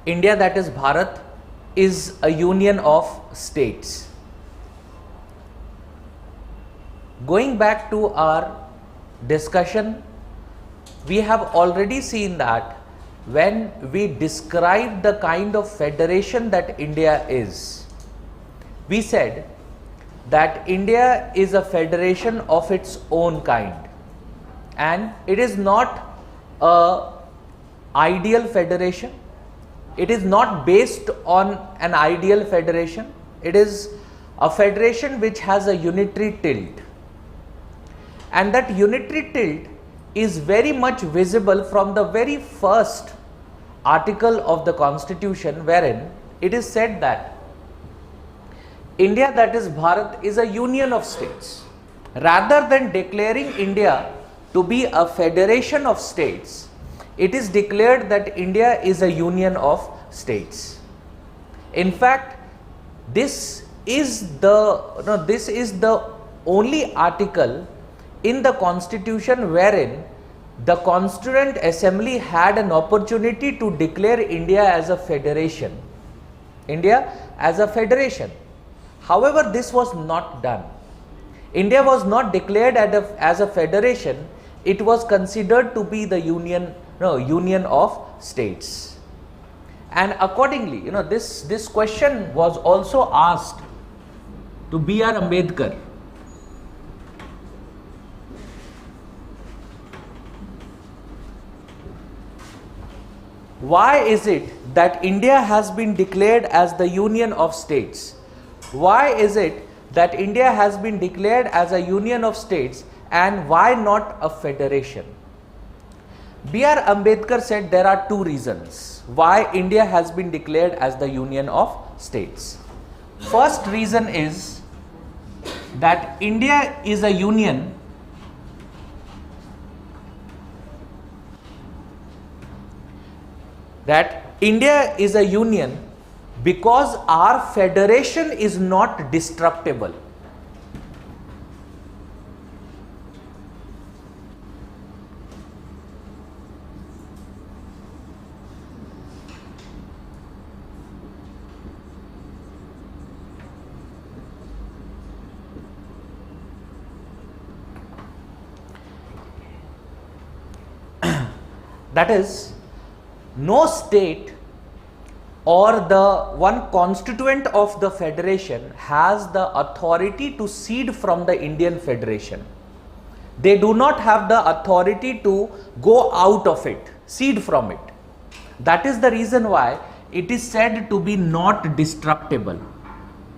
India, that is Bharat, is a union of states. Going back to our discussion, we have already seen that when we describe the kind of federation that India is, we said that India is a federation of its own kind, and it is not a ideal federation. It is not based on an ideal federation. It is a federation which has a unitary tilt, and that unitary tilt is very much visible from the very first article of the Constitution, wherein it is said that India, that is Bharat, is a union of states. Rather than declaring India to be a federation of states, it is declared that India is a union of states. In fact, this is the only article in the Constitution wherein the Constituent Assembly had an opportunity to declare India as a federation. India as a federation. However, this was not done. India was not declared as a federation. It was considered to be the union of states. And accordingly, this question was also asked to B.R. Ambedkar. Why is it that India has been declared as the union of states? Why is it that India has been declared as a union of states, and why not a federation? B.R. Ambedkar said there are two reasons why India has been declared as the union of states. First reason is that India is a union because our federation is not destructible. That is, no state or the one constituent of the federation has the authority to cede from the Indian Federation. They do not have the authority to go out of it, cede from it. That is the reason why it is said to be not destructible.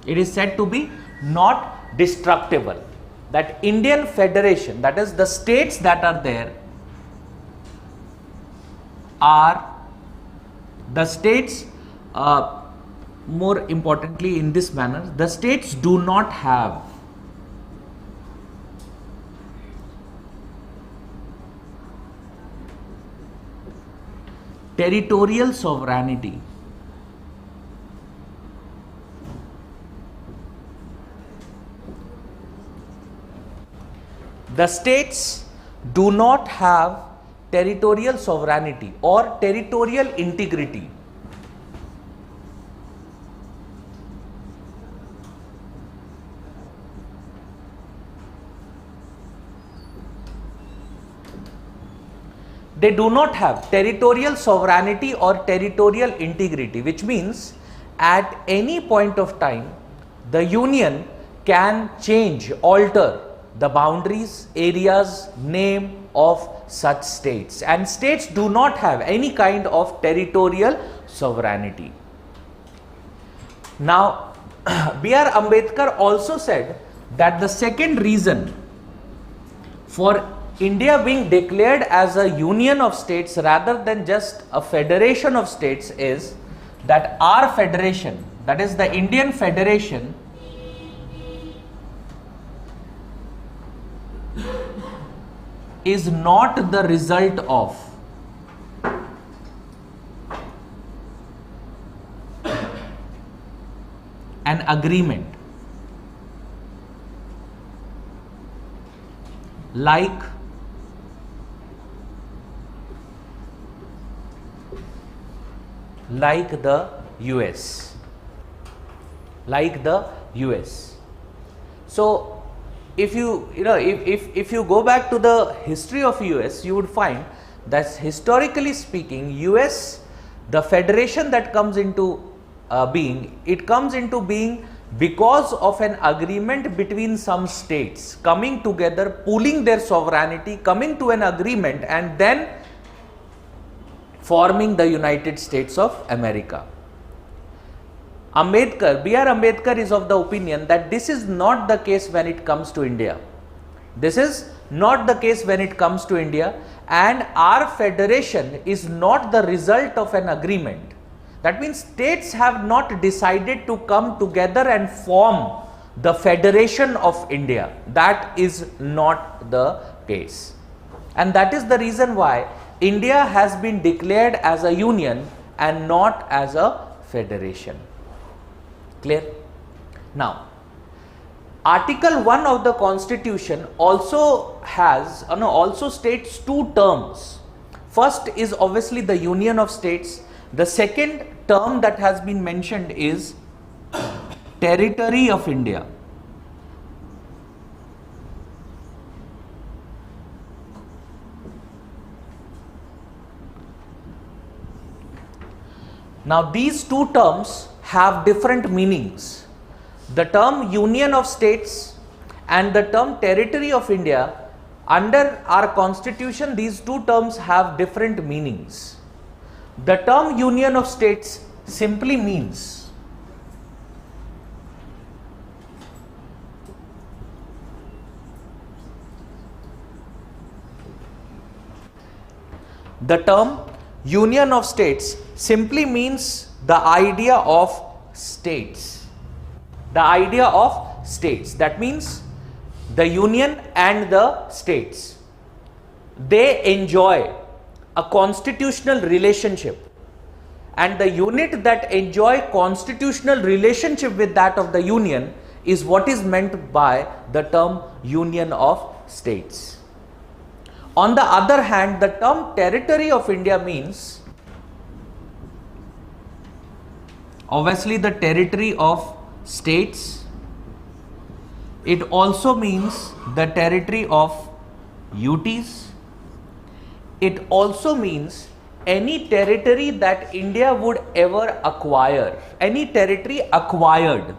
It is said to be not destructible. That Indian Federation, that is the states that are there, are the states, more importantly in this manner, the states do not have territorial sovereignty. The states do not have territorial sovereignty or territorial integrity. They do not have territorial sovereignty or territorial integrity, which means at any point of time the union can change, alter the boundaries, areas, name of such states, and states do not have any kind of territorial sovereignty. Now, B.R. Ambedkar also said that the second reason for India being declared as a union of states rather than just a federation of states is that our federation, that is the Indian Federation, is not the result of an agreement like like the US. Like the US. So if if you go back to the history of US, you would find that historically speaking, US, the federation that comes into being, it comes into being because of an agreement between some states coming together, pooling their sovereignty, coming to an agreement, and then forming the United States of America. B.R. Ambedkar is of the opinion that this is not the case when it comes to India. This is not the case when it comes to India, and our federation is not the result of an agreement. That means states have not decided to come together and form the Federation of India. That is not the case. And that is the reason why India has been declared as a union and not as a federation. Clear? Now, Article 1 of the Constitution also has, also states two terms. First is obviously the Union of States. The second term that has been mentioned is Territory of India. Now, these two terms have different meanings. The term Union of States and the term Territory of India, under our Constitution, these two terms have different meanings. The term Union of States simply means the idea of states. The idea of states. That means the union and the states, they enjoy a constitutional relationship, and the unit that enjoy constitutional relationship with that of the union is what is meant by the term Union of States. On the other hand, the term Territory of India means obviously the territory of states. It also means the territory of UTs. It also means any territory that India would ever acquire, any territory acquired.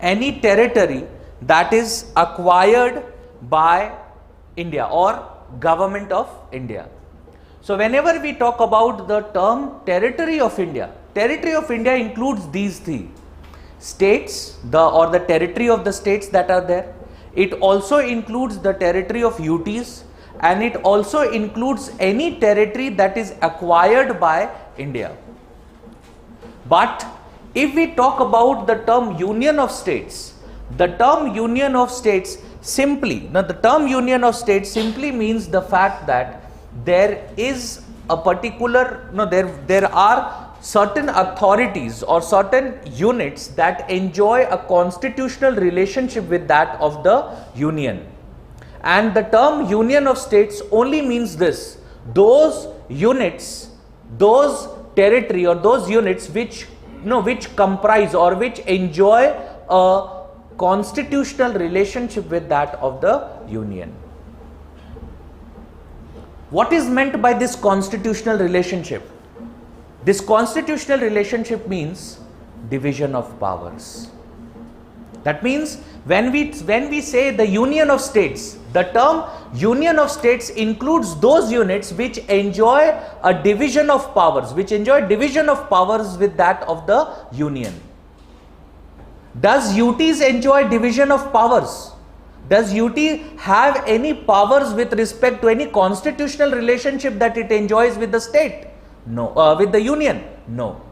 Any territory that is acquired by India or government of India. So whenever we talk about the term Territory of India includes these three: states, or the territory of the states that are there. It also includes the territory of UTs, and it also includes any territory that is acquired by India. But if we talk about the term Union of States, the term Union of States simply means the fact that there is a particular, there are certain authorities or certain units that enjoy a constitutional relationship with that of the Union. And the term Union of States only means this: those units, those territory or those units which comprise or which enjoy a constitutional relationship with that of the Union. What is meant by this constitutional relationship? This constitutional relationship means division of powers. That means when we say the Union of States, the term Union of States includes those units which enjoy a division of powers, with that of the Union. Does UTs enjoy division of powers? Does UT have any powers with respect to any constitutional relationship that it enjoys with the state? No. With the Union? No.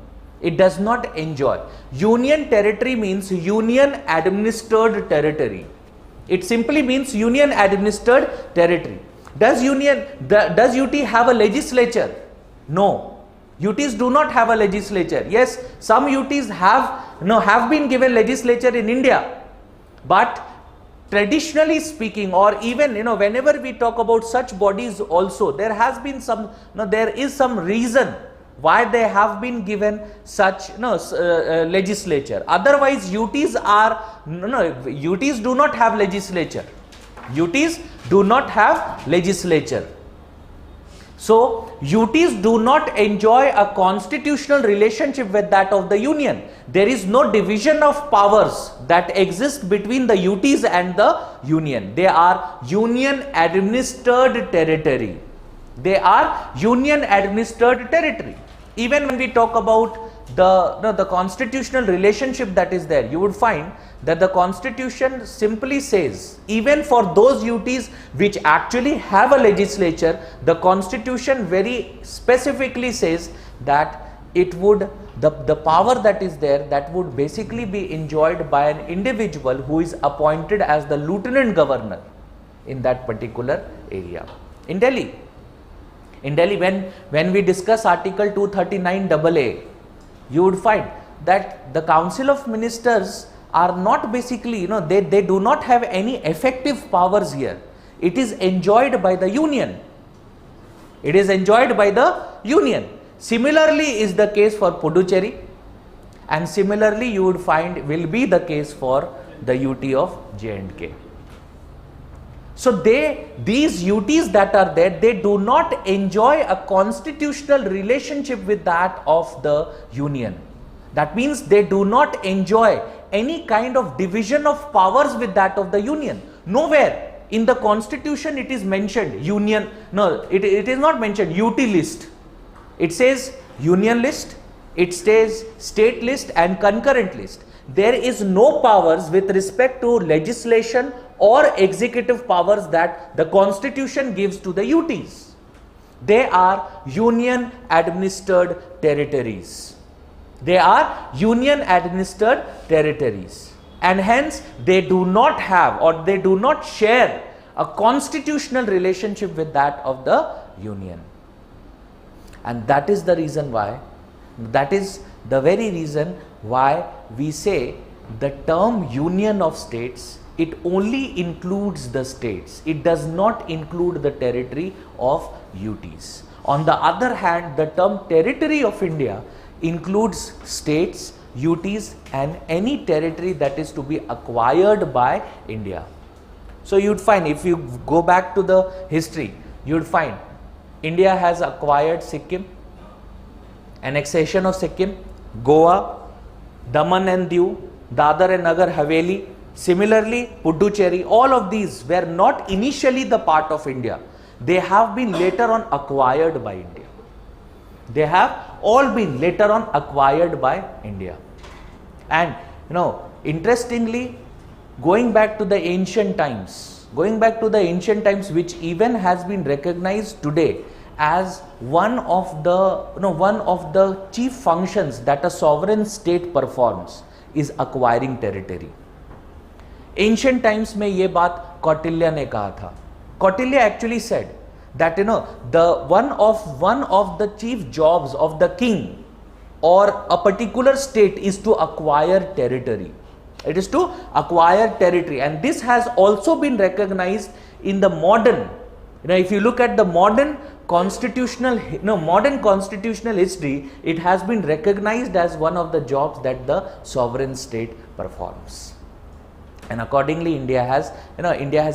It does not enjoy. Union territory means union administered territory. It simply means union administered territory. Does UT have a legislature? No. UTs do not have a legislature. Yes, some UTs have been given legislature in India, but traditionally speaking, or even whenever we talk about such bodies also, there has been some there is some reason why they have been given such legislature. Otherwise UTs do not have legislature. UTs do not have legislature. So UTs do not enjoy a constitutional relationship with that of the union. There is no division of powers that exist between the UTs and the union. They are union administered territory. They are union administered territory. Even when we talk about the constitutional relationship that is there, you would find that the constitution simply says, even for those UTs which actually have a legislature, the constitution very specifically says that it would, the power that is there, that would basically be enjoyed by an individual who is appointed as the lieutenant governor in that particular area. In Delhi, when we discuss Article 239AA, you would find that the Council of Ministers are not basically, they do not have any effective powers here. It is enjoyed by the union. It is enjoyed by the union. Similarly is the case for Puducherry, and similarly you would find will be the case for the UT of J&K. So these UTs that are there, they do not enjoy a constitutional relationship with that of the union. That means they do not enjoy any kind of division of powers with that of the union. Nowhere in the constitution it is mentioned union. No, it is not mentioned UT list. It says union list, it says state list and concurrent list. There is no powers with respect to legislation or executive powers that the constitution gives to the UTs. They are union administered territories. They are union administered territories, and hence they do not have, or they do not share, a constitutional relationship with that of the union. And that is the reason why, that is the very reason why we say the term union of states, it only includes the states. It does not include the territory of UTs. On the other hand, the term territory of India includes states, UTs and any territory that is to be acquired by India. So you'd find, if you go back to the history, you'd find India has acquired Sikkim, annexation of Sikkim, Goa, Daman and Diu, Dadar and Nagar Haveli, similarly Puducherry, all of these were not initially the part of India. They have been later on acquired by India. They have all been later on acquired by India. And interestingly, going back to the ancient times, which even has been recognized today as one of the chief functions that a sovereign state performs, is acquiring territory. Ancient times में ये बात कौटिल्य ने कहा था. Kautilya actually said that the one of the chief jobs of the king or a particular state is to acquire territory. It is to acquire territory, and this has also been recognized in the modern. If you look at the modern constitutional history, it has been recognized as one of the jobs that the sovereign state performs. And accordingly, India has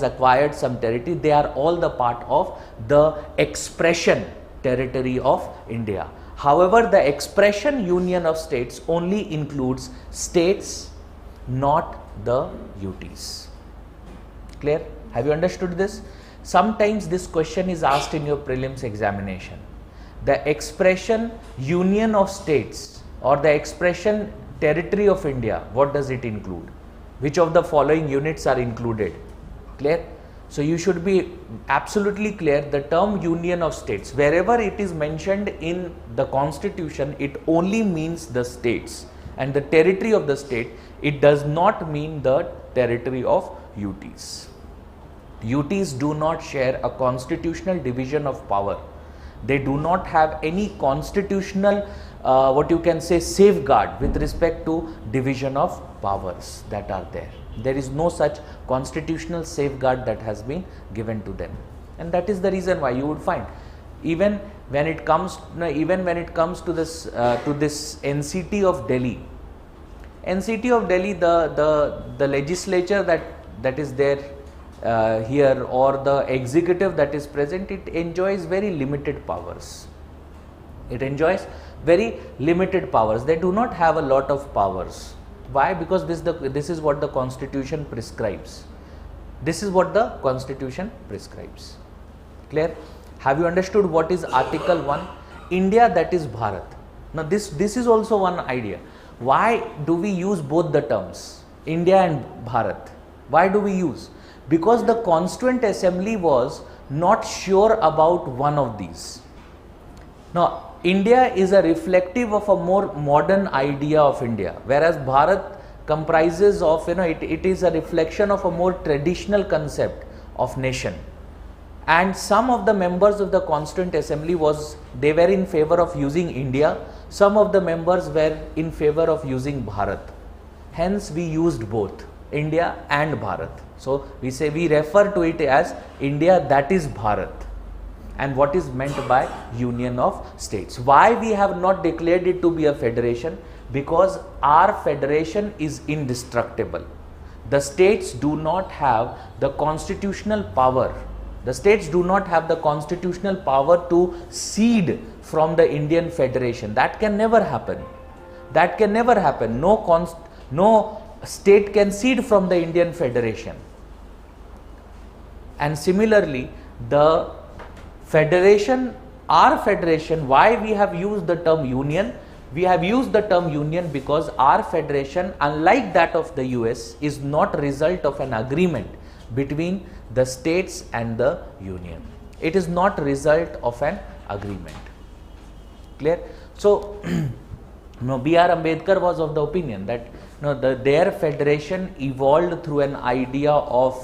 acquired some territory. They are all the part of the expression territory of India. However, the expression union of states only includes states, not the UTs. Clear? Have you understood this? Sometimes this question is asked in your prelims examination. The expression union of states or the expression territory of India, what does it include? Which of the following units are included? Clear? So you should be absolutely clear. The term union of states, wherever it is mentioned in the constitution, it only means the states, and the territory of the state, it does not mean the territory of UTs. UTs do not share a constitutional division of power. They do not have any constitutional what you can say safeguard with respect to division of powers that are there. There is no such constitutional safeguard that has been given to them, and that is the reason why you would find even when it comes to this NCT of Delhi, the legislature that is there here, or the executive that is present, it enjoys very limited powers. It enjoys very limited powers. They do not have a lot of powers. Why? Because this is what the constitution prescribes. This is what the constitution prescribes. Clear? Have you understood what is Article 1? India, that is Bharat. Now this is also one idea. Why do we use both the terms, India and Bharat? Why do we use? Because the Constituent Assembly was not sure about one of these. Now, India is a reflective of a more modern idea of India, whereas Bharat comprises of, it is a reflection of a more traditional concept of nation. And some of the members of the Constituent Assembly they were in favor of using India. Some of the members were in favor of using Bharat. Hence, we used both India and Bharat. So we refer to it as India, that is Bharat, and what is meant by Union of States. Why we have not declared it to be a federation? Because our federation is indestructible. The states do not have the constitutional power. The states do not have the constitutional power to cede from the Indian Federation. That can never happen. That can never happen. No state can cede from the Indian Federation. And similarly, the federation, our federation, why we have used the term union? We have used the term union because our federation, unlike that of the US, is not a result of an agreement between the states and the union. It is not a result of an agreement. Clear? So, B.R. Ambedkar was of the opinion that their federation evolved through an idea of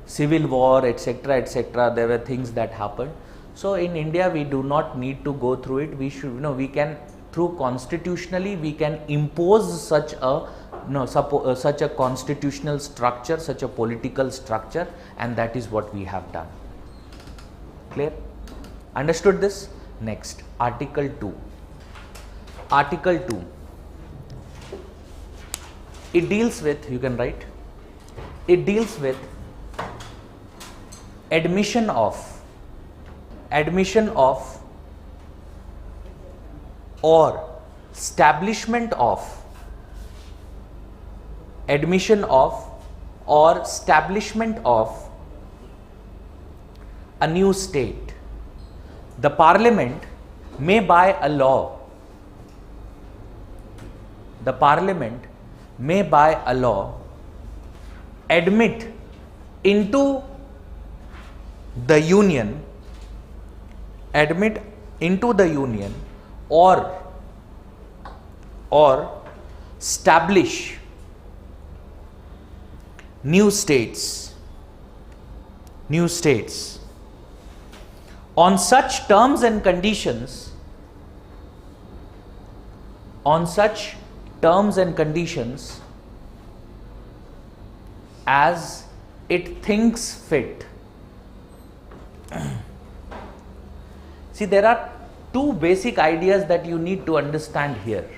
civil war, etc., etc. There were things that happened. So in India, we do not need to go through it. We should, we can, through constitutionally, we can impose such a such a constitutional structure, such a political structure, and that is what we have done. Clear? Understood this? Next, Article 2. Article 2. It deals with, you can write, it deals with admission of or establishment of a new state. The Parliament may by a law admit into the union or establish new states on such terms and conditions as it thinks fit. See, there are two basic ideas that you need to understand here.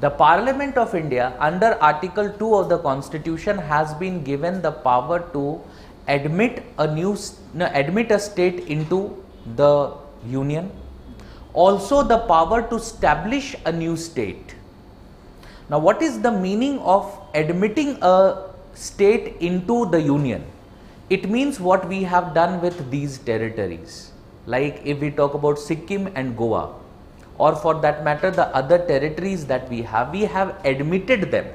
The Parliament of India under Article 2 of the Constitution has been given the power to admit a state into the union, also the power to establish a new state. Now, what is the meaning of admitting a state into the union? It means what we have done with these territories. Like if we talk about Sikkim and Goa, or for that matter the other territories that we have admitted them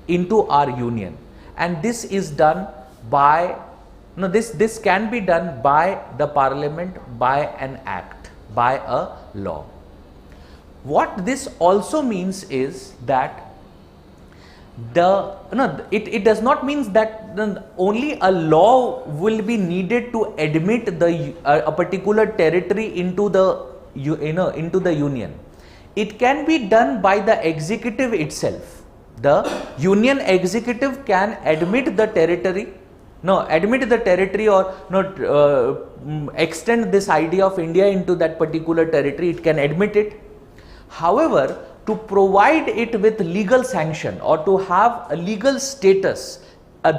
into our union, and this is done by, this can be done by the Parliament, by an act, by a law. What this also means is that it does not mean that only a law will be needed to admit a particular territory into the into the union. It can be done by the executive itself. The union executive can admit the territory, or extend this idea of India into that particular territory. It can admit it. However, to provide it with legal sanction or to have a legal status,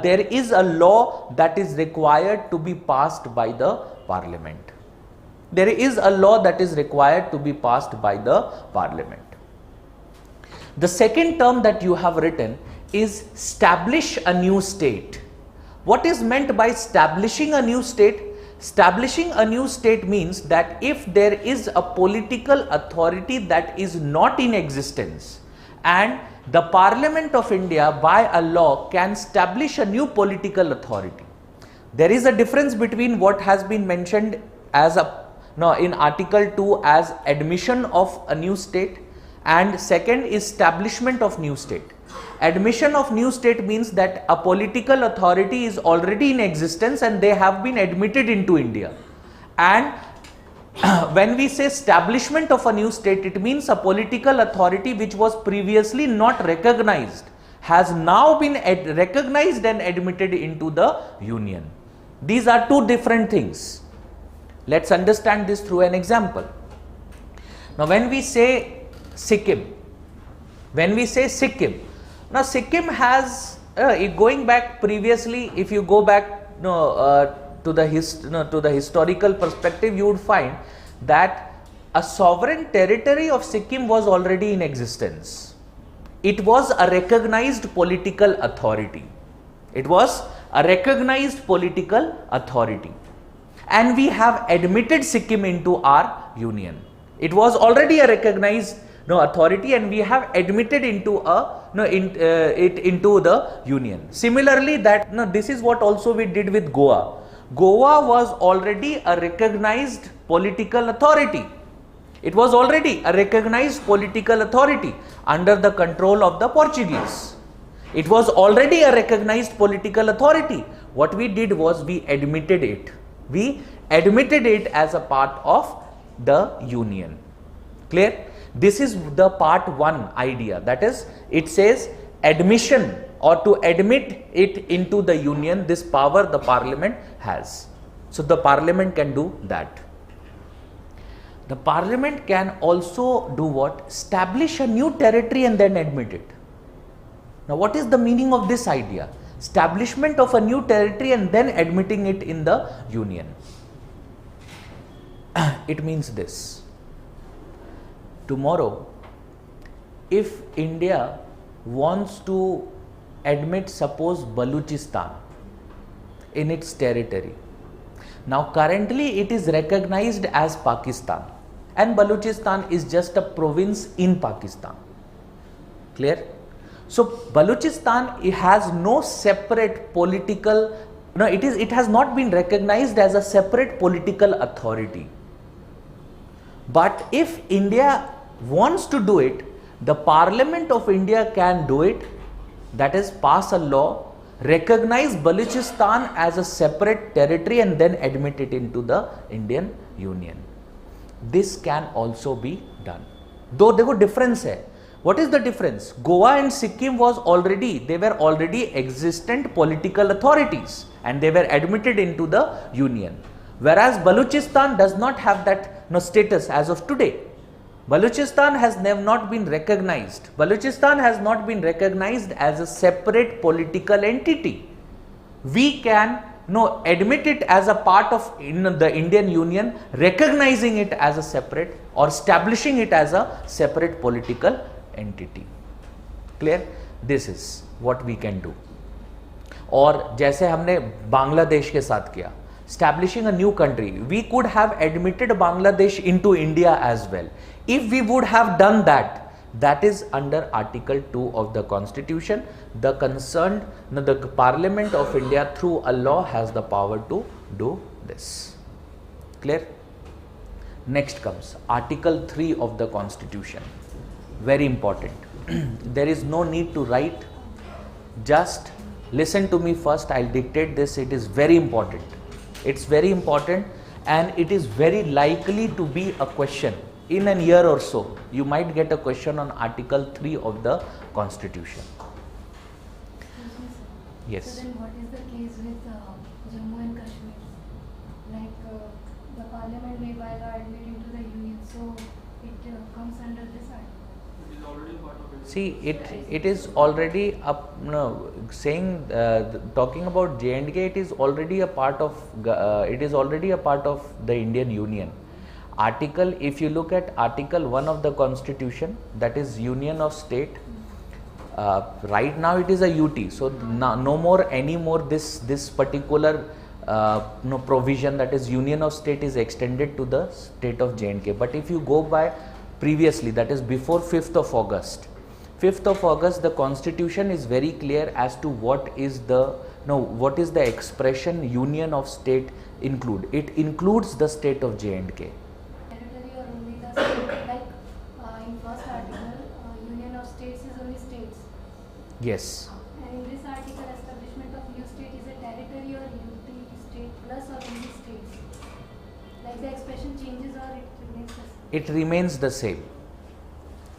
there is a law that is required to be passed by the parliament. There is a law that is required to be passed by the parliament. The second term that you have written is establish a new state. What is meant by establishing a new state? Establishing a new state means that if there is a political authority that is not in existence and the Parliament of India by a law can establish a new political authority. There is a difference between what has been mentioned as in Article 2 as admission of a new state, and second is establishment of new state. Admission of new state means that a political authority is already in existence and they have been admitted into India. And when we say establishment of a new state, it means a political authority which was previously not recognized has now been recognized and admitted into the union. These are two different things. Let's understand this through an example. Now, when we say Sikkim, now Sikkim has, going back previously, if you go back to the historical perspective, you would find that a sovereign territory of Sikkim was already in existence. It was a recognized political authority. It was a recognized political authority. And we have admitted Sikkim into our union. It was already a recognized authority and we have admitted into into the union. Similarly, this is what also we did with Goa. Goa was already a recognized political authority. It was already a recognized political authority under the control of the Portuguese. It was already a recognized political authority. What we did was we admitted it. We admitted it as a part of the union. Clear? This is the part 1 idea, that is, it says admission or to admit it into the union, this power the parliament has. So, the parliament can do that. The parliament can also do what? Establish a new territory and then admit it. Now, what is the meaning of this idea? Establishment of a new territory and then admitting it in the union. It means this. Tomorrow, if India wants to admit, suppose, Balochistan in its territory. Now, currently it is recognized as Pakistan and Balochistan is just a province in Pakistan. Clear? So, Balochistan, it has no separate political, it has not been recognized as a separate political authority. But if India wants to do it, the Parliament of India can do it, that is, pass a law, recognize Balochistan as a separate territory and then admit it into the Indian Union. This can also be done. Though there was difference hai. What is the difference? Goa and Sikkim they were already existent political authorities and they were admitted into the union. Whereas Balochistan does not have that status as of today. Balochistan has not been recognized. Balochistan has not been recognized as a separate political entity. We can admit it as a part of the Indian Union, recognizing it as a separate or establishing it as a separate political entity. Clear? This is what we can do. और जैसे हमने बांग्लादेश के साथ किया, establishing a new country, we could have admitted Bangladesh into India as well. If we would have done that, that is under Article 2 of the Constitution. The concerned, the Parliament of India through a law has the power to do this. Clear? Next comes Article 3 of the Constitution. Very important. There is no need to write Just listen to me first. I'll dictate this. It is very important. It's very important, and it is very likely to be a question. In a year or so, you might get a question on Article 3 of the Constitution. Yes. So then what is the case with Jammu and Kashmir? Like the parliament may by law admit into the union, so it comes under this act. It is already part of it. See, it is already up. No, saying talking about J&K, it is already a part of the Indian Union. Article, if you look at Article 1 of the Constitution, that is Union of State. Right now it is a UT, so no more anymore this particular provision, that is Union of State, is extended to the state of J&K. But if you go by previously, that is before 5th of August, the Constitution is very clear as to what is the expression Union of State include. It includes the state of J&K. Territory or only the state, like in first article, union of states is only states. Yes. And in this article, establishment of new state is a territory or unity state plus or only states. Like the expression changes or it remains the same. It remains the same.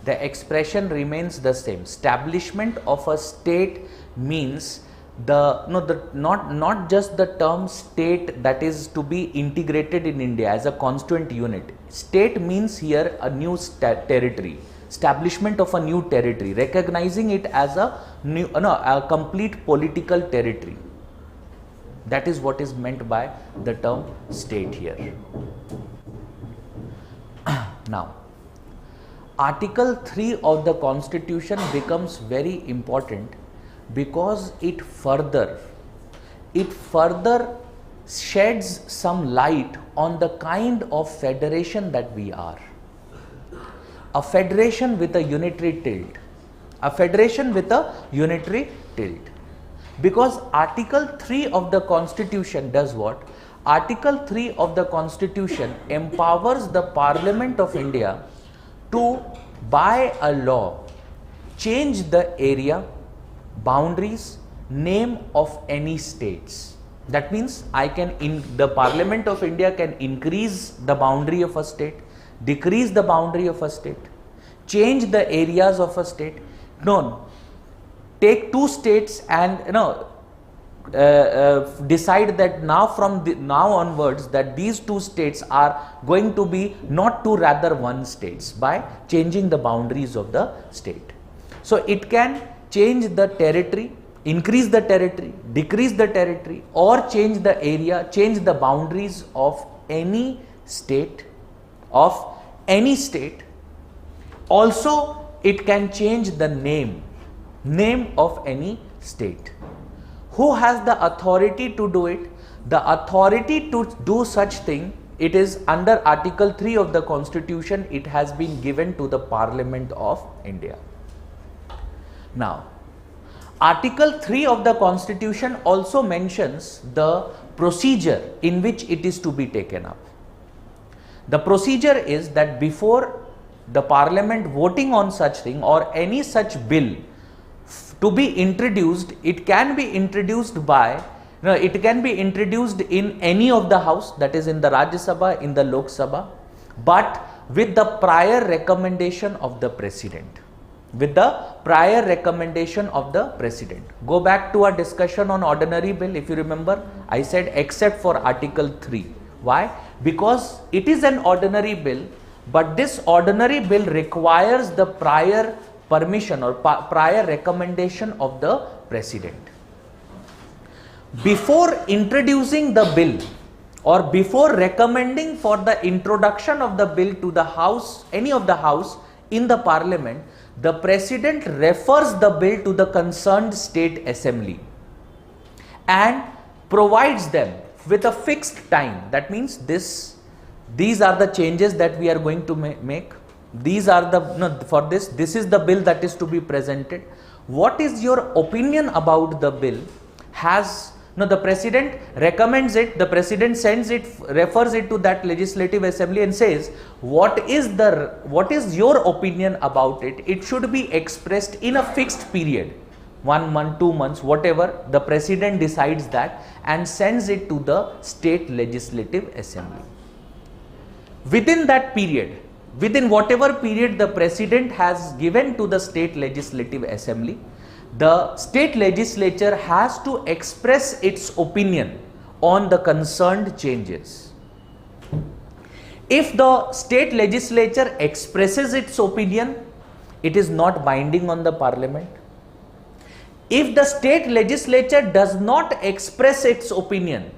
The expression remains the same. Establishment of a state means not just the term state that is to be integrated in India as a constituent unit. State means here a new territory, establishment of a new territory, recognizing it as a complete political territory. That is what is meant by the term state here. Now, Article 3 of the Constitution becomes very important because it further sheds some light on the kind of federation that we are. A federation with a unitary tilt. Because Article 3 of the Constitution does what? Article 3 of the Constitution empowers the Parliament of India to, by a law, change the area, boundaries, name of any states. That means the Parliament of India can increase the boundary of a state, decrease the boundary of a state, change the areas of a state. No, take two states and decide that now onwards that these two states are going to be not two, rather one states, by changing the boundaries of the state. So it can change the territory, increase the territory, decrease the territory, or change the area, change the boundaries of any state. Also, it can change the name of any state. Who has the authority to do it? The authority to do such thing, it is under Article 3 of the Constitution, it has been given to the Parliament of India. Now, Article 3 of the Constitution also mentions the procedure in which it is to be taken up. The procedure is that before the Parliament voting on such thing or any such bill to be introduced, it can be introduced in any of the house, that is in the Rajya Sabha, in the Lok Sabha, but with the prior recommendation of the President. Go back to our discussion on ordinary bill. If you remember, I said except for Article 3. Why? Because it is an ordinary bill, but this ordinary bill requires the prior permission or prior recommendation of the President. Before introducing the bill or before recommending for the introduction of the bill to the house, any of the house in the Parliament, the President refers the bill to the concerned state assembly and provides them with a fixed time. That means these are the changes that we are going to make. These are this is the bill that is to be presented. What is your opinion about the bill? The President recommends it, the President sends it, refers it to that legislative assembly and says, what is your opinion about it? It should be expressed in a fixed period. 1 month, 2 months, whatever, the president decides that and sends it to the state legislative assembly. Within that period, within whatever period the president has given to the state legislative assembly, the state legislature has to express its opinion on the concerned changes. If the state legislature expresses its opinion, it is not binding on the parliament. If the state legislature does not express its opinion,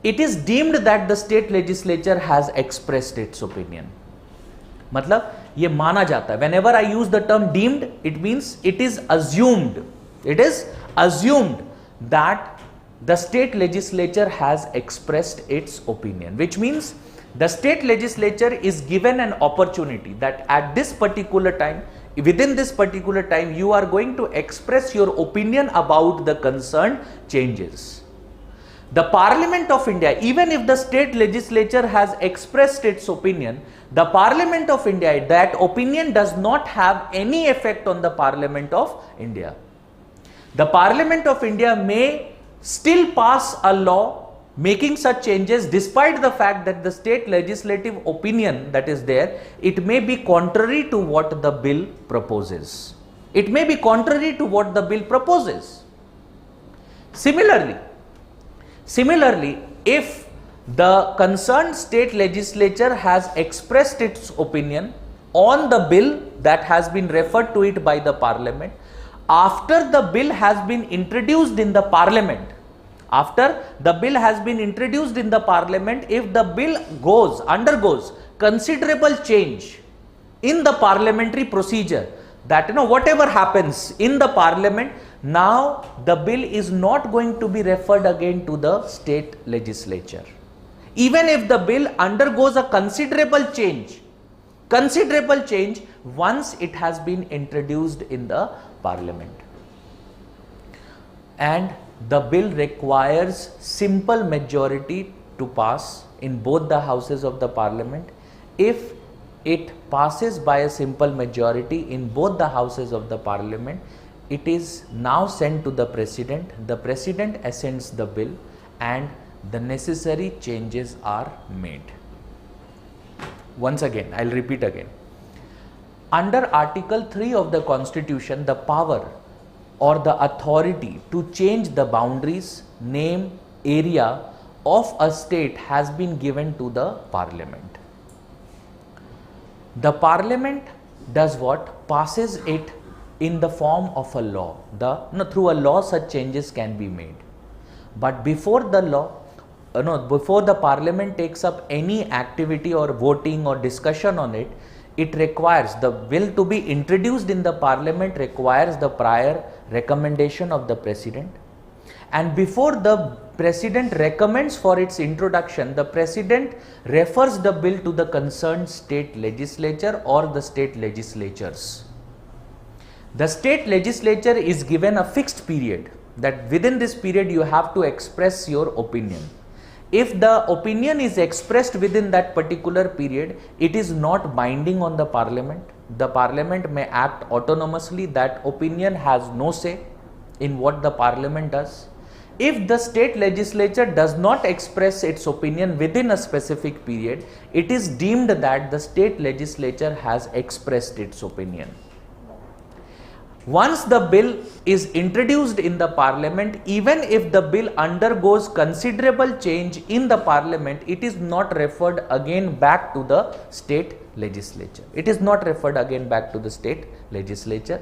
it is deemed that the state legislature has expressed its opinion. मतलब ये माना जाता है. Whenever I use the term deemed, it means it is assumed. It is assumed that the state legislature has expressed its opinion, which means the state legislature is given an opportunity that at this particular time, within this particular time, you are going to express your opinion about the concerned changes. The Parliament of India, even if the state legislature has expressed its opinion, the Parliament of India, that opinion does not have any effect on the Parliament of India. The Parliament of India may still pass a law making such changes despite the fact that the state legislative opinion that is there, it may be contrary to what the bill proposes. It may be contrary to what the bill proposes. Similarly, if the concerned state legislature has expressed its opinion on the bill that has been referred to it by the parliament, after the bill has been introduced in the parliament, after the bill has been introduced in the parliament, if the bill undergoes considerable change in the parliamentary procedure, that whatever happens in the parliament, now the bill is not going to be referred again to the state legislature. Even if the bill undergoes a considerable change once it has been introduced in the parliament. And the bill requires simple majority to pass in both the houses of the parliament. If it passes by a simple majority in both the houses of the parliament, it is now sent to the president. The president assents the bill and the necessary changes are made. Once again, I'll repeat again. Under Article 3 of the Constitution, the power or the authority to change the boundaries, name, area of a state has been given to the parliament. The parliament does what? Passes it in the form of a law. Through a law such changes can be made. But before the law, before the parliament takes up any activity or voting or discussion on it, it requires the bill to be introduced in the parliament, requires the prior recommendation of the president. And before the president recommends for its introduction, the president refers the bill to the concerned state legislature or the state legislatures. The state legislature is given a fixed period, that within this period you have to express your opinion. If the opinion is expressed within that particular period, it is not binding on the parliament. The parliament may act autonomously. That opinion has no say in what the parliament does. If the state legislature does not express its opinion within a specific period, it is deemed that the state legislature has expressed its opinion. Once the bill is introduced in the parliament, even if the bill undergoes considerable change in the parliament, it is not referred again back to the state legislature. It is not referred again back to the state legislature.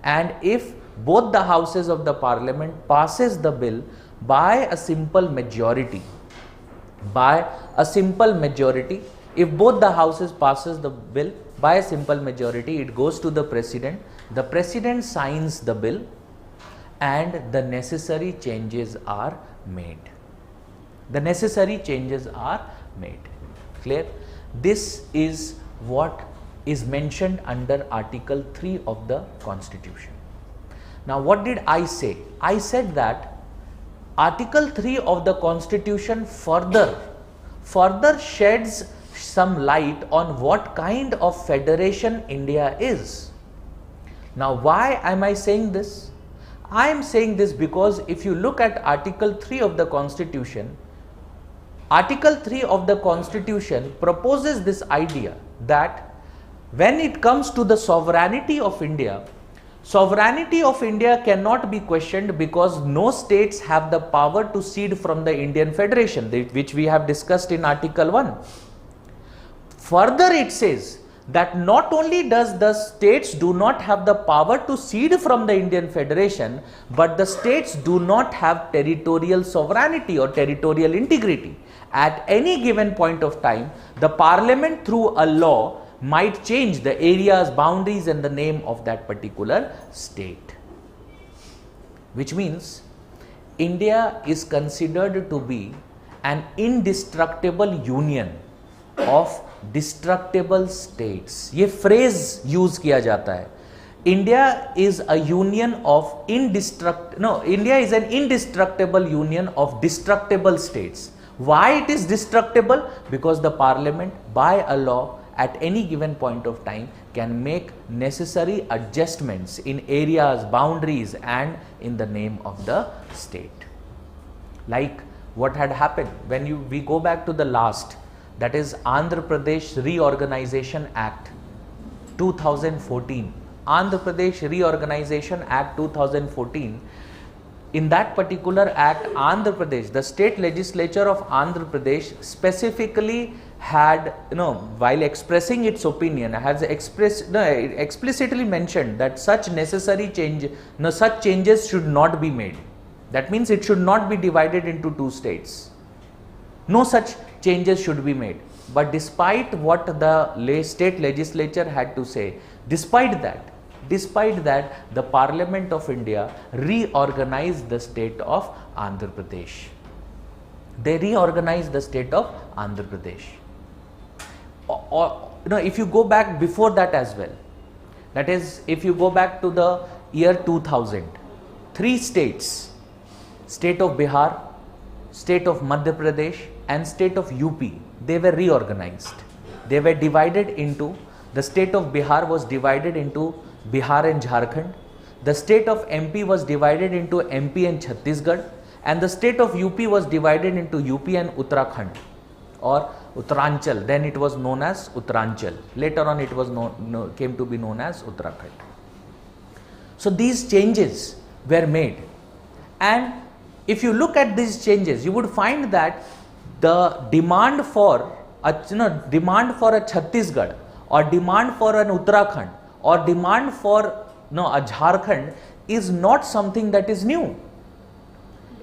And if both the houses of the parliament passes the bill by a simple majority, if both the houses passes the bill by a simple majority, it goes to the president. The president signs the bill and the necessary changes are made. Clear? This is what is mentioned under Article 3 of the Constitution. Now, what did I say? I said that Article 3 of the Constitution further sheds some light on what kind of federation India is. Now, why am I saying this? I am saying this because if you look at Article 3 of the Constitution, Article 3 of the Constitution proposes this idea that when it comes to the sovereignty of India cannot be questioned because no states have the power to cede from the Indian Federation, which we have discussed in Article 1. Further, it says that not only does the states do not have the power to cede from the Indian Federation, but the states do not have territorial sovereignty or territorial integrity. At any given point of time, the Parliament through a law might change the areas, boundaries and the name of that particular state. Which means India is considered to be an indestructible union of destructible states. ये phrase use किया जाता है. India is a union of India is an indestructible union of destructible states. Why it is destructible? Because the Parliament by a law at any given point of time can make necessary adjustments in areas, boundaries and in the name of the state. Like what had happened when we go back to the last, that is Andhra Pradesh Reorganization Act 2014. Andhra Pradesh Reorganization Act 2014. In that particular act, Andhra Pradesh, the state legislature of Andhra Pradesh specifically had, while expressing its opinion, has explicitly mentioned that such such changes should not be made. That means it should not be divided into two states. No such changes should be made. But despite what the state legislature had to say, despite that, the Parliament of India reorganized the state of Andhra Pradesh. They reorganized the state of Andhra Pradesh. If you go back before that as well, that is, if you go back to the year 2000, three states, state of Bihar, state of Madhya Pradesh and state of UP, they were reorganized. They were divided into, the state of Bihar was divided into Bihar and Jharkhand, the state of MP was divided into MP and Chhattisgarh, and the state of UP was divided into UP and Uttarakhand or Uttaranchal. Then it was known as Uttaranchal. Later on it was came to be known as Uttarakhand. So these changes were made, and if you look at these changes, you would find that the demand for a Chhattisgarh or demand for an Uttarakhand or demand for a Jharkhand is not something that is new.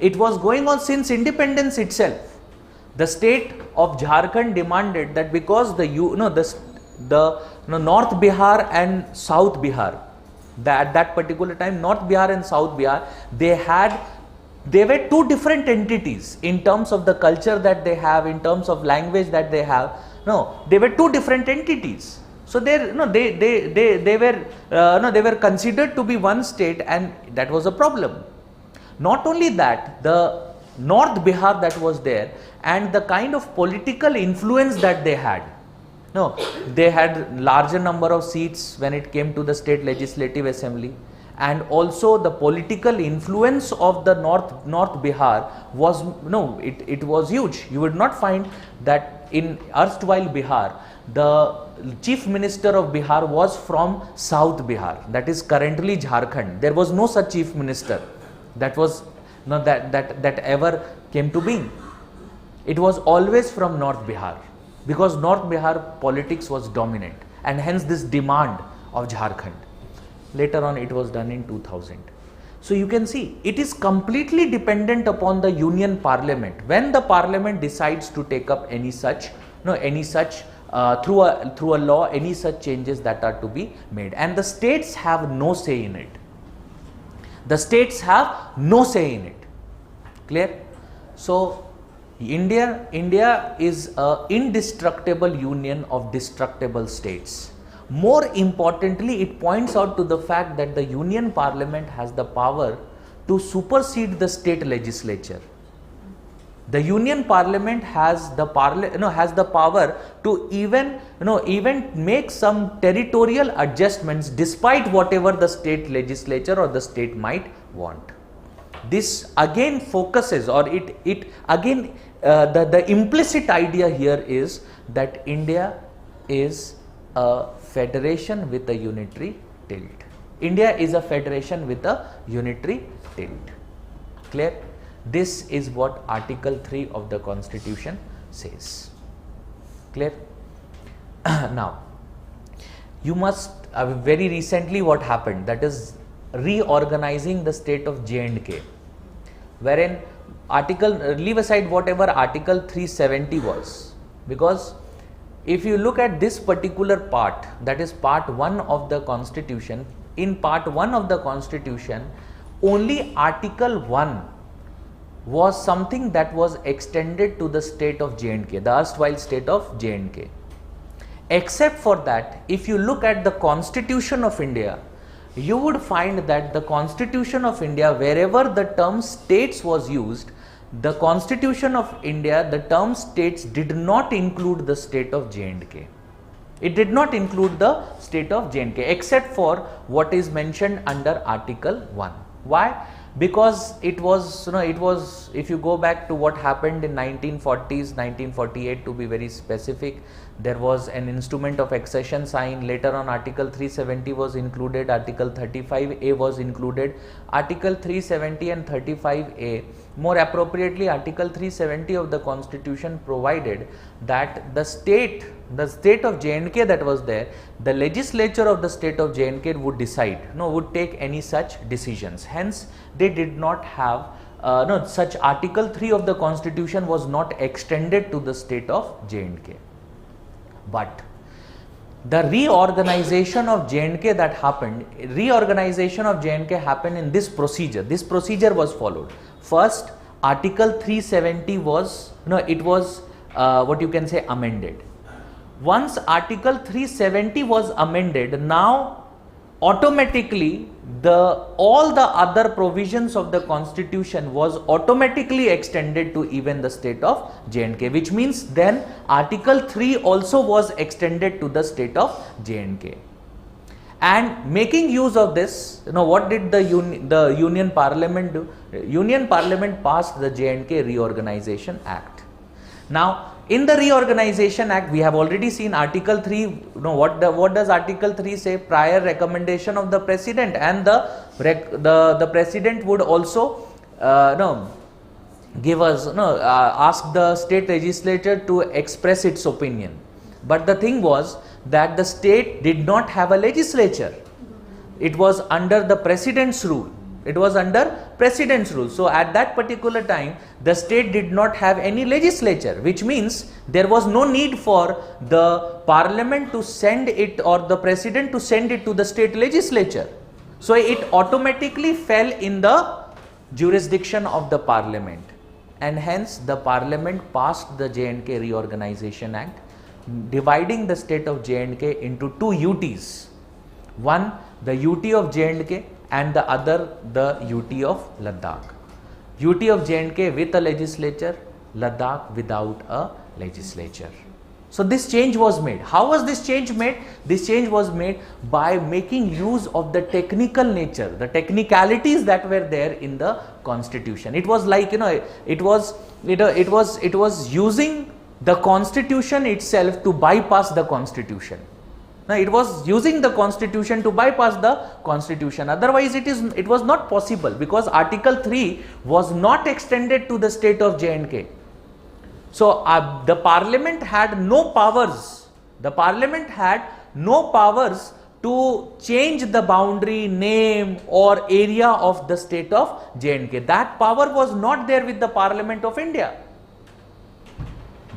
It was going on since independence itself. The state of Jharkhand demanded that because the North Bihar and South Bihar, at that particular time, North Bihar and South Bihar, they were two different entities in terms of the culture that they have, in terms of language that they have. They were two different entities. So they were considered to be one state, and that was a problem. Not only that, the North Bihar that was there and the kind of political influence that they had. They had larger number of seats when it came to the state legislative assembly, and also the political influence of the North Bihar was it was huge. You would not find that in erstwhile Bihar, the chief minister of Bihar was from South Bihar, that is currently Jharkhand. There was no such chief minister that was that ever came to being. It was always from North Bihar, because North Bihar politics was dominant, and hence this demand of Jharkhand. Later on it was done in 2000. So you can see it is completely dependent upon the Union Parliament. When the Parliament decides to take up any such through a law, any such changes that are to be made, and the states have no say in it. The states have no say in it. Clear? So India is an indestructible union of destructible states. More importantly, it points out to the fact that the Union Parliament has the power to supersede the state legislature. The Union Parliament has the power to even make some territorial adjustments despite whatever the state legislature or the state might want. This again focuses, or it again the implicit idea here is that India is a federation with a unitary tilt. India is a federation with a unitary tilt. Clear? This is what Article 3 of the Constitution says. Clear? Now, you must very recently what happened, that is reorganizing the state of J&K, wherein leave aside whatever Article 370 was, because if you look at this particular part, that is part 1 of the Constitution, in part 1 of the Constitution, only Article 1 was something that was extended to the state of J&K, the erstwhile state of J&K. Except for that, if you look at the Constitution of India, you would find that the Constitution of India, wherever the term states was used, the Constitution of India, the term states did not include the state of J&K. It did not include the state of J&K except for what is mentioned under Article 1. Why? Because it was, if you go back to what happened in 1940s, 1948 to be very specific, there was an instrument of accession signed. Later on, Article 370 was included, Article 35A was included. Article 370 and 35A, more appropriately Article 370 of the Constitution provided that the state of J&K that was there, the legislature of the state of J&K would decide, would take any such decisions. Hence, they did not have, such Article 3 of the Constitution was not extended to the state of J&K. But the reorganization of J&K that happened, happened in this procedure. This procedure was followed. First, Article 370 was, what you can say, amended. Once Article 370 was amended, now automatically all the other provisions of the Constitution was automatically extended to even the state of J&K, which means then Article 3 also was extended to the state of J&K. And making use of this, what did the Union Parliament do? Union Parliament passed the J&K Reorganization Act. Now, in the Reorganization Act, we have already seen Article 3, what does Article 3 say? Prior recommendation of the President, and the President would also give us, ask the state legislature to express its opinion. But the thing was that the state did not have a legislature. It was under the President's rule. So at that particular time, the state did not have any legislature, which means there was no need for the Parliament to send it, or the President to send it to the state legislature. So it automatically fell in the jurisdiction of the Parliament, and hence the Parliament passed the J&K Reorganization Act, dividing the state of J&K into two UTs. One, the UT of J&K, and the other, the UT of Ladakh. UT of J&K with a legislature, Ladakh without a legislature. So this change was made. How was this change made? This change was made by making use of the technical nature, the technicalities that were there in the Constitution. It was like, it was using the Constitution itself to bypass the Constitution. Now, it was using the Constitution to bypass the Constitution. Otherwise, it was not possible, because Article 3 was not extended to the state of J&K. So, the Parliament had no powers. The Parliament had no powers to change the boundary, name or area of the state of J&K. That power was not there with the Parliament of India.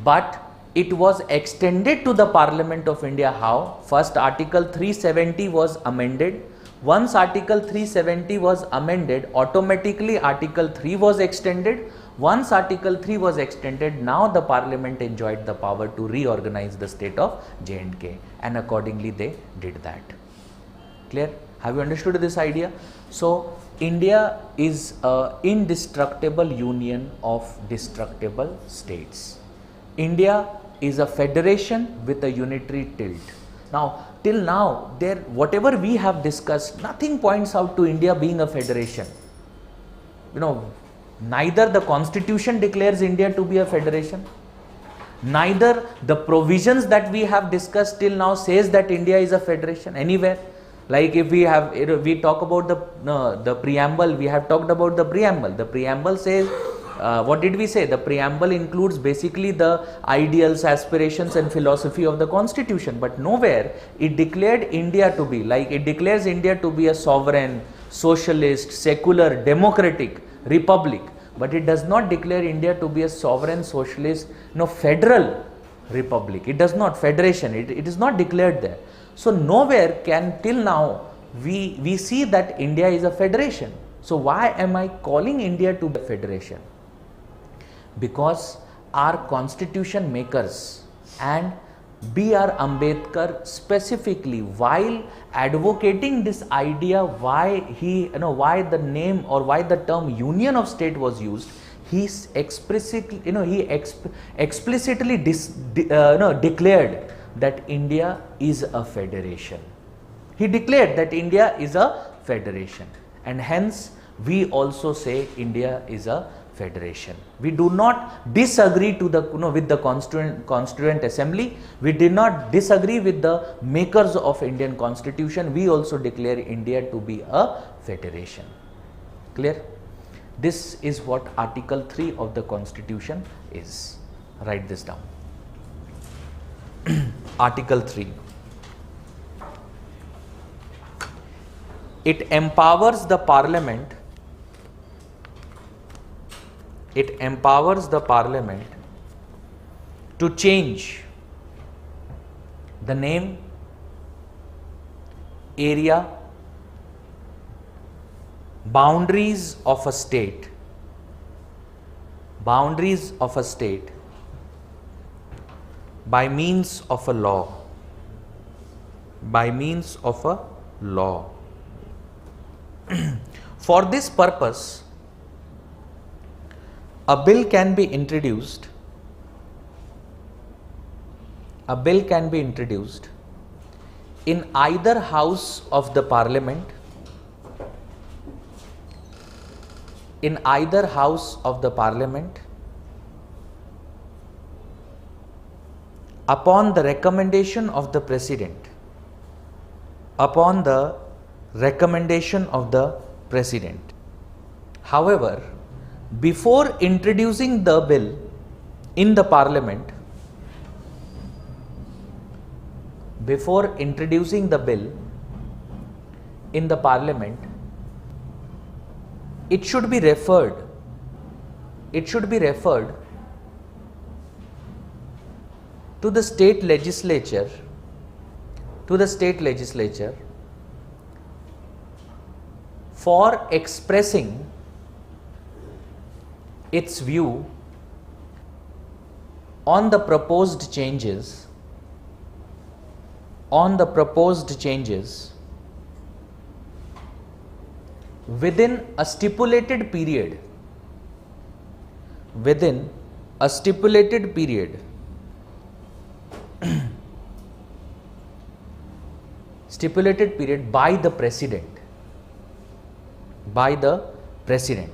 But it was extended to the Parliament of India. How? First, Article 370 was amended. Once Article 370 was amended, automatically Article 3 was extended. Once Article 3 was extended, now the Parliament enjoyed the power to reorganize the state of J&K, and accordingly they did that. Clear? Have you understood this idea? So, India is an indestructible union of destructible states. India is a federation with a unitary tilt. Now, till now, whatever we have discussed, nothing points out to India being a federation. neither the constitution declares India to be a federation, neither the provisions that we have discussed till now says that India is a federation anywhere. Like if we talk about the preamble, we have talked about the preamble. The preamble says, what did we say? The preamble includes basically the ideals, aspirations and philosophy of the constitution, but nowhere it declared India to be, like it declares India to be a sovereign, socialist, secular, democratic republic, but it does not declare India to be a sovereign, socialist, federal republic. It does not, federation, it is not declared there. So nowhere can till now we see that India is a federation. So why am I calling India to be a federation? Because our constitution makers and B.R. Ambedkar specifically, while advocating this idea, why the name or why the term union of state was used, he explicitly declared that India is a federation. He declared that India is a federation, and hence we also say India is a federation. We do not disagree with the Constituent Assembly. We did not disagree with the makers of Indian Constitution. We also declare India to be a federation. Clear? This is what Article 3 of the Constitution is. Write this down. Article 3. It empowers the Parliament. It empowers the Parliament to change the name, area, boundaries of a state, by means of a law. For this purpose, a bill can be introduced. In either house of the Parliament. Upon the recommendation of the President. However, before introducing the bill in the Parliament, it should be referred to the state legislature for expressing its view on the proposed changes within a stipulated period by the President.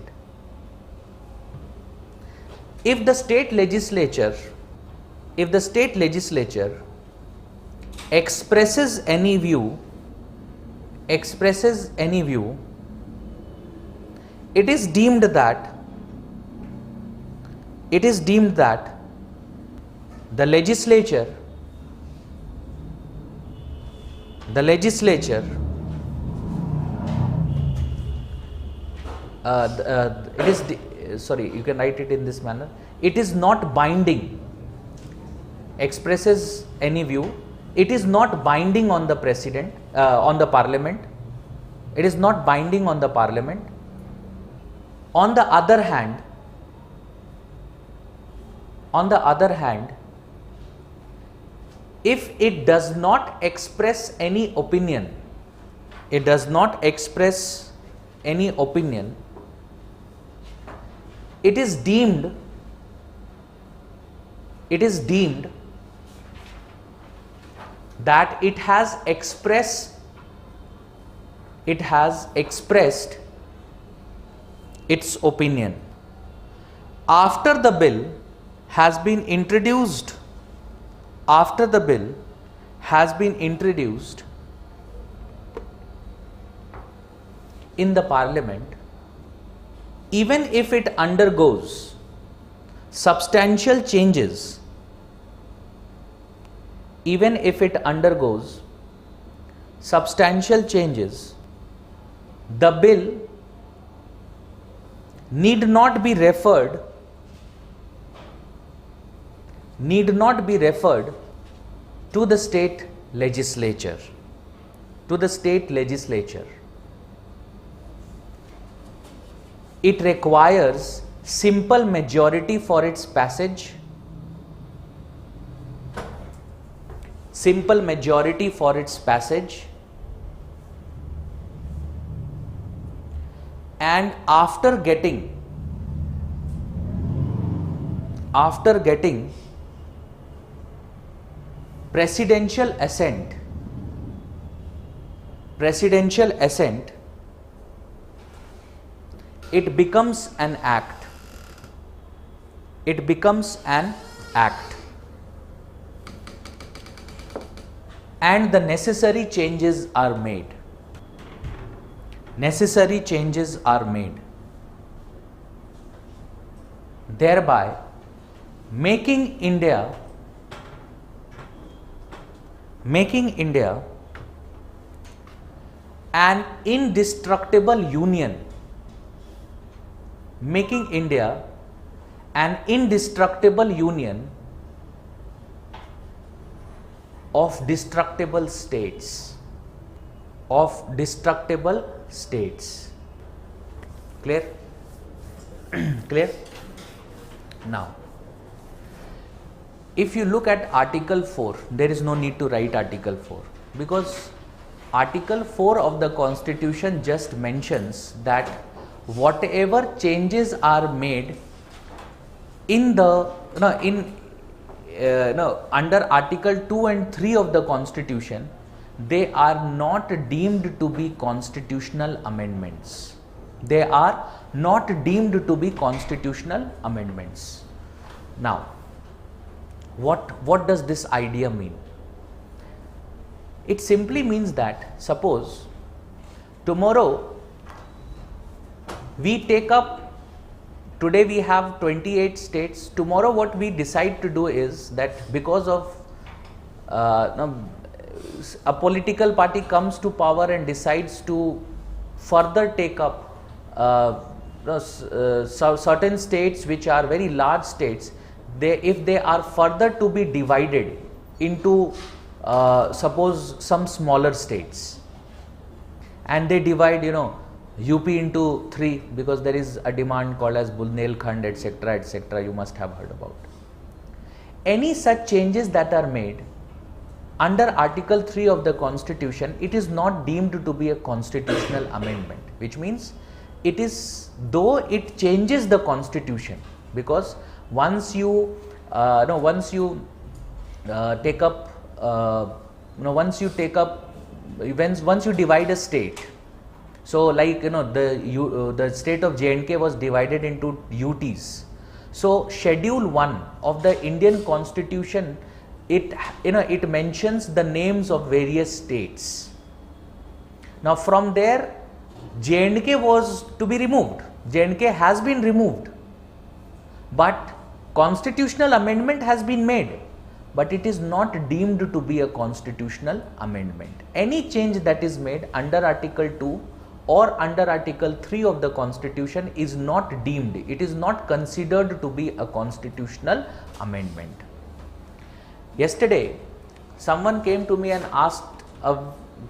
If the state legislature expresses any view, it is deemed that the legislature you can write it in this manner. It is not binding. Expresses any view. It is not binding on the President, on the Parliament. It is not binding on the Parliament. On the other hand, if it does not express any opinion, it is deemed that it has expressed its opinion. After the bill has been introduced, in the parliament, even if it undergoes substantial changes, the bill need not be referred to the state legislature. It requires simple majority for its passage. And after getting presidential assent, it becomes an act. And the necessary changes are made. Thereby making India an indestructible union, of destructible states. Clear? Now, if you look at Article 4, there is no need to write Article 4, because Article 4 of the Constitution just mentions that whatever changes are made under Article 2 and 3 of the Constitution, they are not deemed to be constitutional amendments. Now, what does this idea mean? It simply means that, suppose tomorrow we take up, today we have 28 states, tomorrow what we decide to do is that because of a political party comes to power and decides to further take up certain states which are very large states, if they are further to be divided into suppose some smaller states, and they divide UP into 3, because there is a demand called as Bundelkhand, etc., you must have heard about. Any such changes that are made under Article 3 of the Constitution, it is not deemed to be a constitutional amendment, which means it is, though it changes the Constitution, because once you divide a state, so like the state of J&K was divided into UTs. So Schedule 1 of the Indian Constitution, it mentions the names of various states. Now from there, J&K was to be removed. J&K has been removed, but constitutional amendment has been made, but it is not deemed to be a constitutional amendment. Any change that is made under Article 2 or under Article 3 of the Constitution is not deemed, it is not considered to be a constitutional amendment. Yesterday, someone came to me and asked a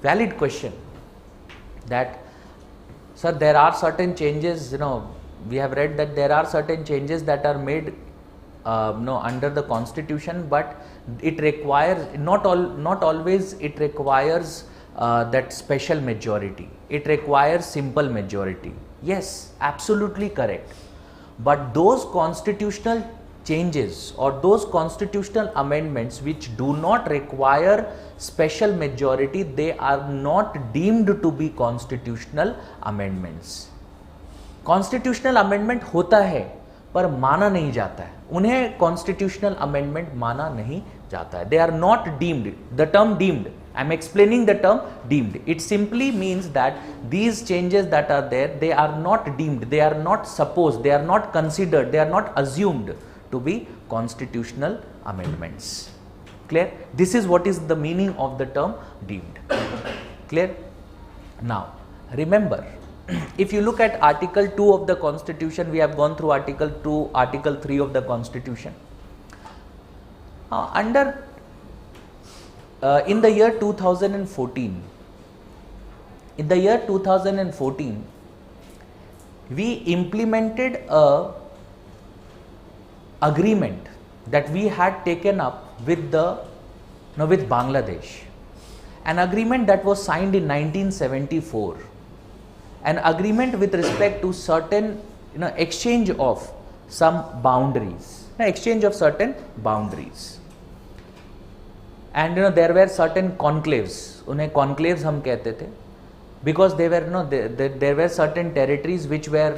valid question that, sir, there are certain changes, we have read that there are certain changes that are made under the Constitution, but it requires, not always it requires that special majority, it requires simple majority. Yes, absolutely correct. But those constitutional changes or those constitutional amendments which do not require special majority, they are not deemed to be constitutional amendments. Constitutional amendment होता है पर माना नहीं जाता है, उन्हें constitutional amendment माना नहीं जाता है. They are not deemed. The term deemed, I am explaining the term deemed. It simply means that these changes that are there, they are not deemed, they are not supposed, they are not considered, they are not assumed to be constitutional amendments. Clear? This is what is the meaning of the term deemed. Clear? Now, remember, if you look at Article 2 of the Constitution, we have gone through Article 2, Article 3 of the Constitution. In the year 2014, we implemented a agreement that we had taken up with with Bangladesh, an agreement that was signed in 1974, an agreement with respect to certain exchange of some boundaries, exchange of certain boundaries. And there were certain conclaves, उन्हें conclaves हम कहते थे, because they were there were certain territories which were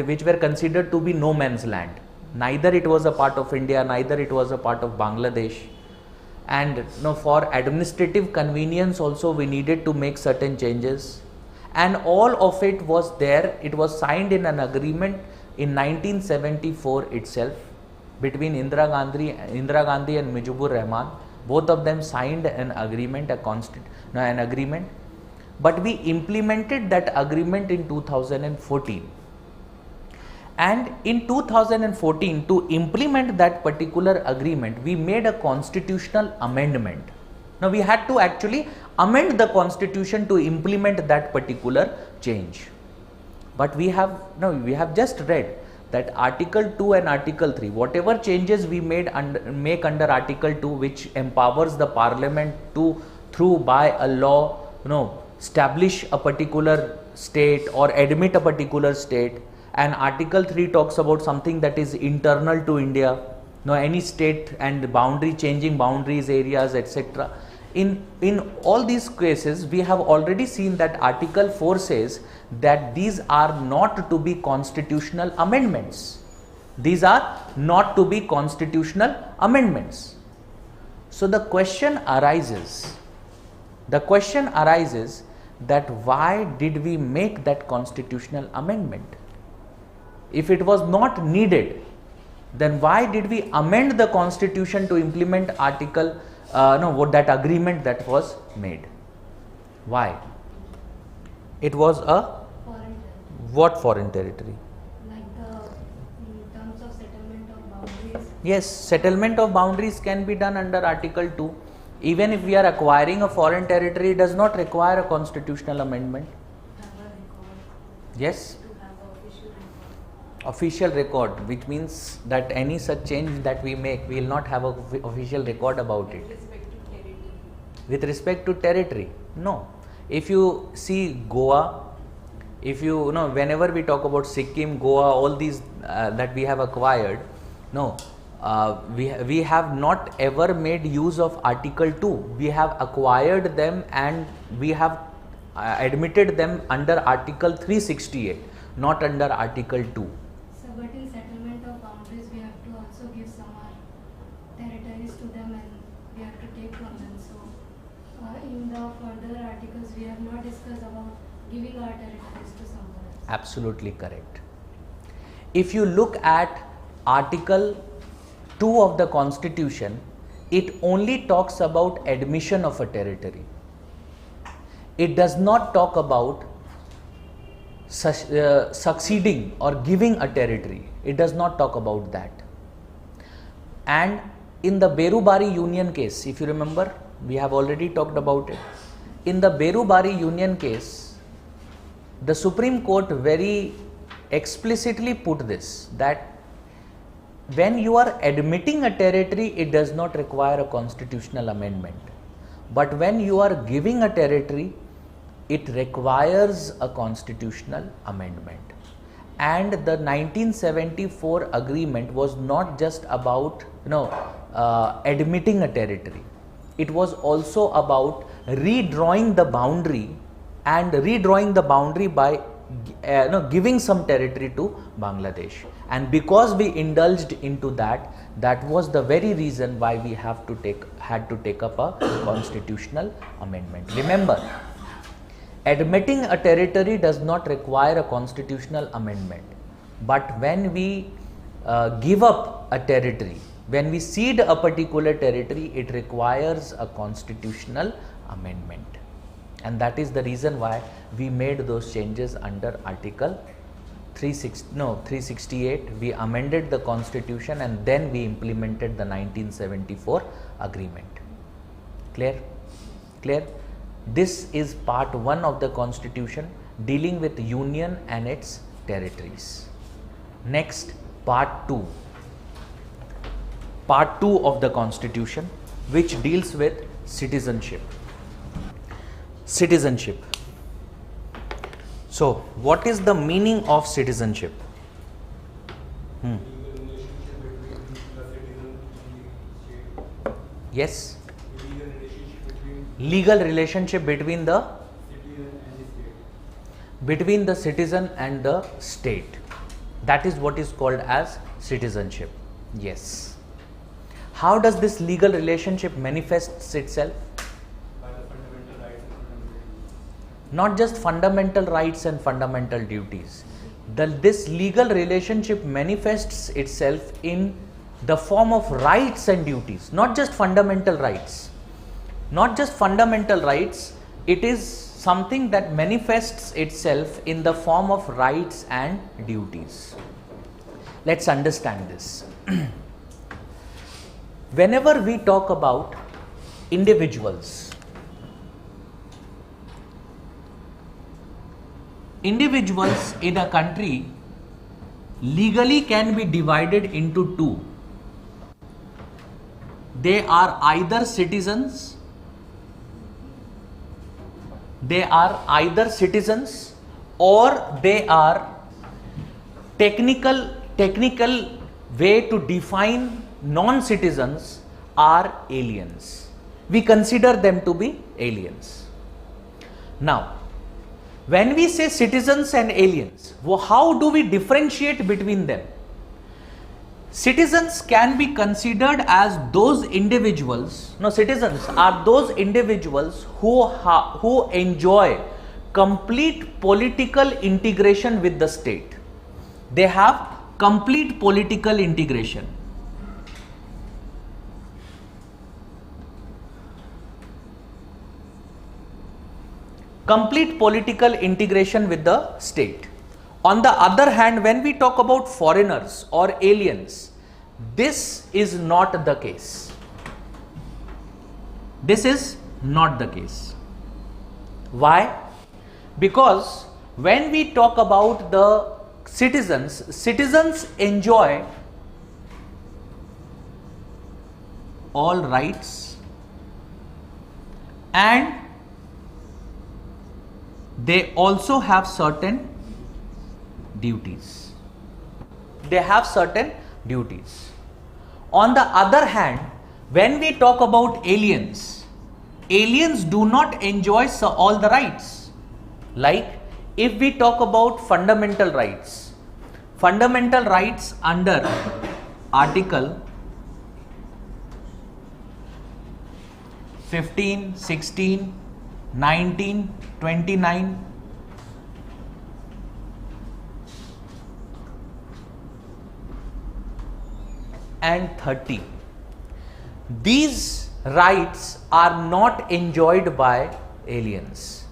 which were considered to be no man's land. Neither it was a part of India, neither it was a part of Bangladesh, and for administrative convenience also we needed to make certain changes, and all of it was there. It was signed in an agreement in 1974 itself between Indira Gandhi and Mujibur Rahman. Both of them signed an agreement, an agreement, but we implemented that agreement in 2014. And in 2014, to implement that particular agreement, we made a constitutional amendment. Now we had to actually amend the constitution to implement that particular change. But we have just read that Article 2 and Article 3, whatever changes we make under Article 2, which empowers the Parliament to, through by a law, establish a particular state or admit a particular state, and Article 3 talks about something that is internal to India, any state and boundary, changing boundaries, areas, etc. In all these cases, we have already seen that Article 4 says that these are not to be constitutional amendments. These are not to be constitutional amendments. So the question arises that why did we make that constitutional amendment? If it was not needed, then why did we amend the constitution to implement that agreement that was made? Why? It was a what foreign territory? Like in terms of settlement of boundaries. Yes, settlement of boundaries can be done under Article 2. Even if we are acquiring a foreign territory, it does not require a constitutional amendment. Have a record. Yes. To have an official record. Official record, which means that any such change that we make, we will not have an official record about it. With respect to territory. With respect to territory, no. If you see Goa, if whenever we talk about Sikkim, Goa, all these that we have acquired, we have not ever made use of Article 2. We have acquired them and we have admitted them under Article 368, not under Article 2. So, but in settlement of boundaries, we have to also give some territories to them and we have to take from them. So, in the further articles, we have not discussed about giving our territories to someone else. Absolutely correct. If you look at Article 2 of the Constitution, it only talks about admission of a territory. It does not talk about succeeding or giving a territory. It does not talk about that. And in the Berubari Union case, if you remember, we have already talked about it. In the Berubari Union case, the Supreme Court very explicitly put this, that when you are admitting a territory, it does not require a constitutional amendment. But when you are giving a territory, it requires a constitutional amendment. And the 1974 agreement was not just about admitting a territory. It was also about redrawing the boundary, and redrawing the boundary by giving some territory to Bangladesh. And because we indulged into that, that was the very reason why we had to take up a constitutional amendment. Remember, admitting a territory does not require a constitutional amendment, but when we give up a territory, when we cede a particular territory, it requires a constitutional amendment. And that is the reason why we made those changes under Article 368. We amended the constitution and then we implemented the 1974 agreement. Clear? Clear? This is part 1 of the constitution dealing with union and its territories. Next, part 2. Part 2 of the constitution, which deals with citizenship. Citizenship. So, what is the meaning of citizenship? Yes? Legal relationship between the citizen and the state. That is what is called as citizenship. Yes. How does this legal relationship manifests itself? Not just fundamental rights and fundamental duties. This legal relationship manifests itself in the form of rights and duties, not just fundamental rights. Not just fundamental rights, it is something that manifests itself in the form of rights and duties. Let's understand this. Whenever we talk about individuals in a country legally can be divided into two. They are either citizens or they are technical way to define non-citizens are aliens. We consider them to be aliens. Now, when we say citizens and aliens, how do we differentiate between them? Citizens can be considered as those individuals, citizens are those individuals who enjoy complete political integration with the state. They have complete political integration. Complete political integration with the state. On the other hand, when we talk about foreigners or aliens, this is not the case. This is not the case. Why? Because when we talk about the citizens enjoy all rights and they also have certain duties. They have certain duties. On the other hand, when we talk about aliens do not enjoy all the rights. Like if we talk about fundamental rights under Article 15, 16, 19, 29, and 30. These rights are not enjoyed by aliens.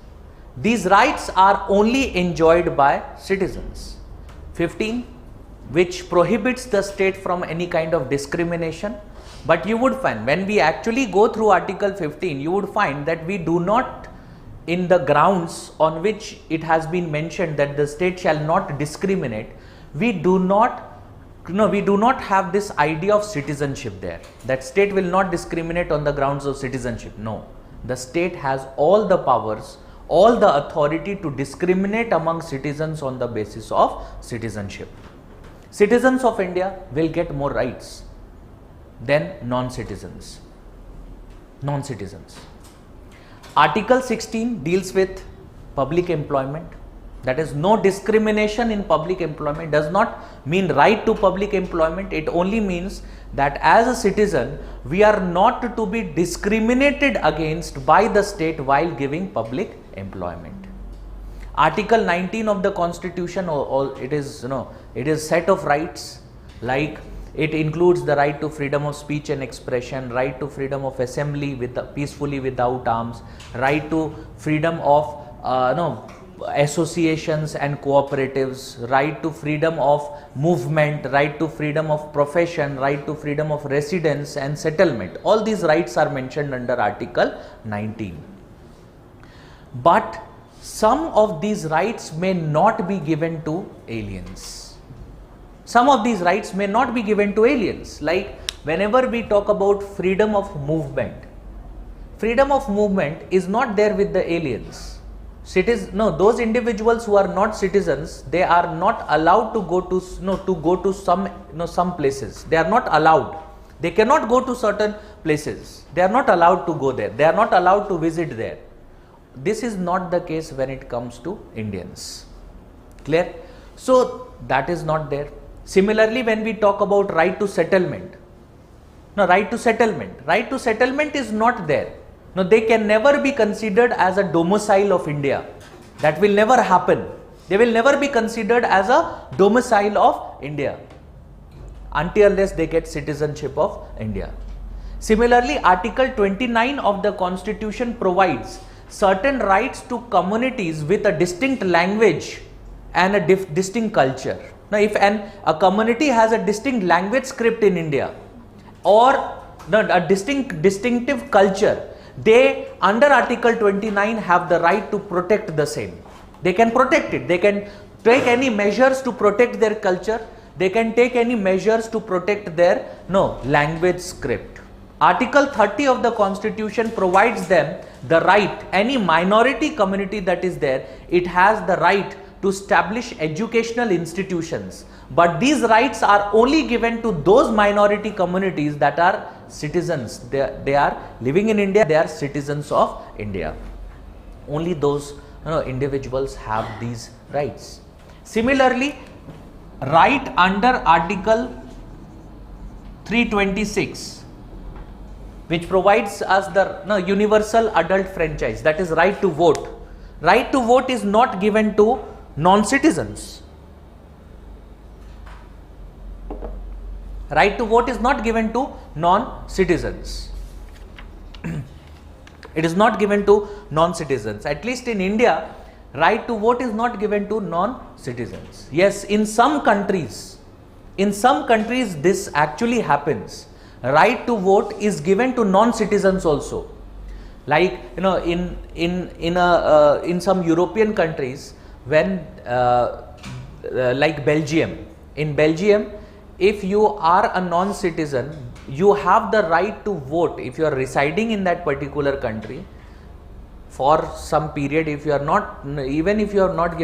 These rights are only enjoyed by citizens. 15, which prohibits the state from any kind of discrimination. But you would find when we actually go through Article 15, you would find that we do not, in the grounds on which it has been mentioned that the state shall not discriminate, we do not have this idea of citizenship there, that state will not discriminate on the grounds of citizenship. No, the state has all the powers, all the authority to discriminate among citizens on the basis of citizenship. Citizens of India will get more rights than non-citizens. Article 16 deals with public employment. That is, no discrimination in public employment does not mean right to public employment. It only means that as a citizen, we are not to be discriminated against by the state while giving public employment. Article 19 of the Constitution, it is, it is set of rights, like it includes the right to freedom of speech and expression, right to freedom of assembly peacefully without arms, right to freedom of associations and cooperatives, right to freedom of movement, right to freedom of profession, right to freedom of residence and settlement. All these rights are mentioned under Article 19. But some of these rights may not be given to aliens. Some of these rights may not be given to aliens. Like whenever we talk about freedom of movement is not there with the aliens. Those individuals who are not citizens, they are not allowed to go to some places. They are not allowed. They cannot go to certain places. They are not allowed to go there. They are not allowed to visit there. This is not the case when it comes to Indians. Clear? So that is not there. Similarly, when we talk about right to settlement, right to settlement is not there. No, they can never be considered as a domicile of India. That will never happen. They will never be considered as a domicile of India until unless they get citizenship of India. Similarly, Article 29 of the Constitution provides certain rights to communities with a distinct language and a distinct culture. Now, if a community has a distinct language script in India or a distinctive culture, they under Article 29 have the right to protect the same. They can protect it. They can take any measures to protect their culture. They can take any measures to protect their language script. Article 30 of the Constitution provides them the right, any minority community that is there, it has the right to establish educational institutions. But these rights are only given to those minority communities that are citizens. They are living in India, they are citizens of India. Only those individuals have these rights. Similarly, right under Article 326, which provides us the universal adult franchise, that is right to vote. Right to vote is not given to non-citizens. Right to vote is not given to non-citizens. It is not given to non-citizens. At least in India, right to vote is not given to non-citizens. Yes, in some countries this actually happens. Right to vote is given to non-citizens also. Like in some European countries, when like Belgium. In Belgium, if you are a non-citizen, you have the right to vote if you are residing in that particular country for some period. If you are not, even if you have not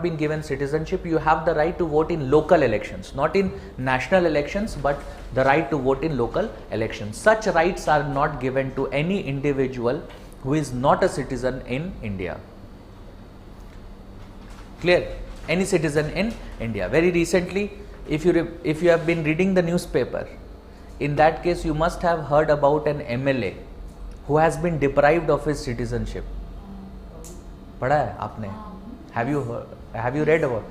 been given citizenship, you have the right to vote in local elections, not in national elections, but the right to vote in local elections. Such rights are not given to any individual who is not a citizen in India. Clear? Any citizen in India. Very recently, if you have been reading the newspaper, in that case you must have heard about an MLA who has been deprived of his citizenship. पढ़ा है आपने? Have you read about?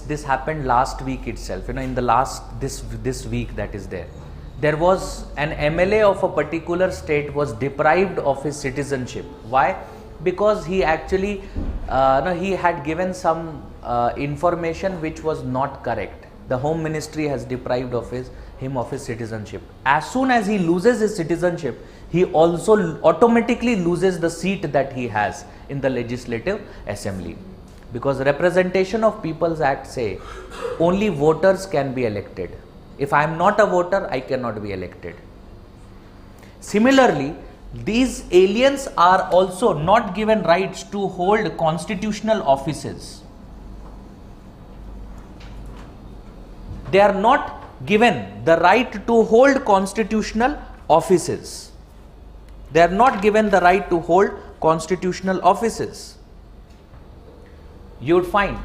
This happened last week itself. In the last this week that is there was an MLA of a particular state was deprived of his citizenship. Why? Because he actually he had given some information which was not correct. The Home Ministry has deprived him of his citizenship. As soon as he loses his citizenship, he also automatically loses the seat that he has in the Legislative Assembly. Because Representation of People's Act say only voters can be elected. If I am not a voter, I cannot be elected. Similarly, these aliens are also not given rights to hold constitutional offices. They are not given the right to hold constitutional offices. They are not given the right to hold constitutional offices. You would find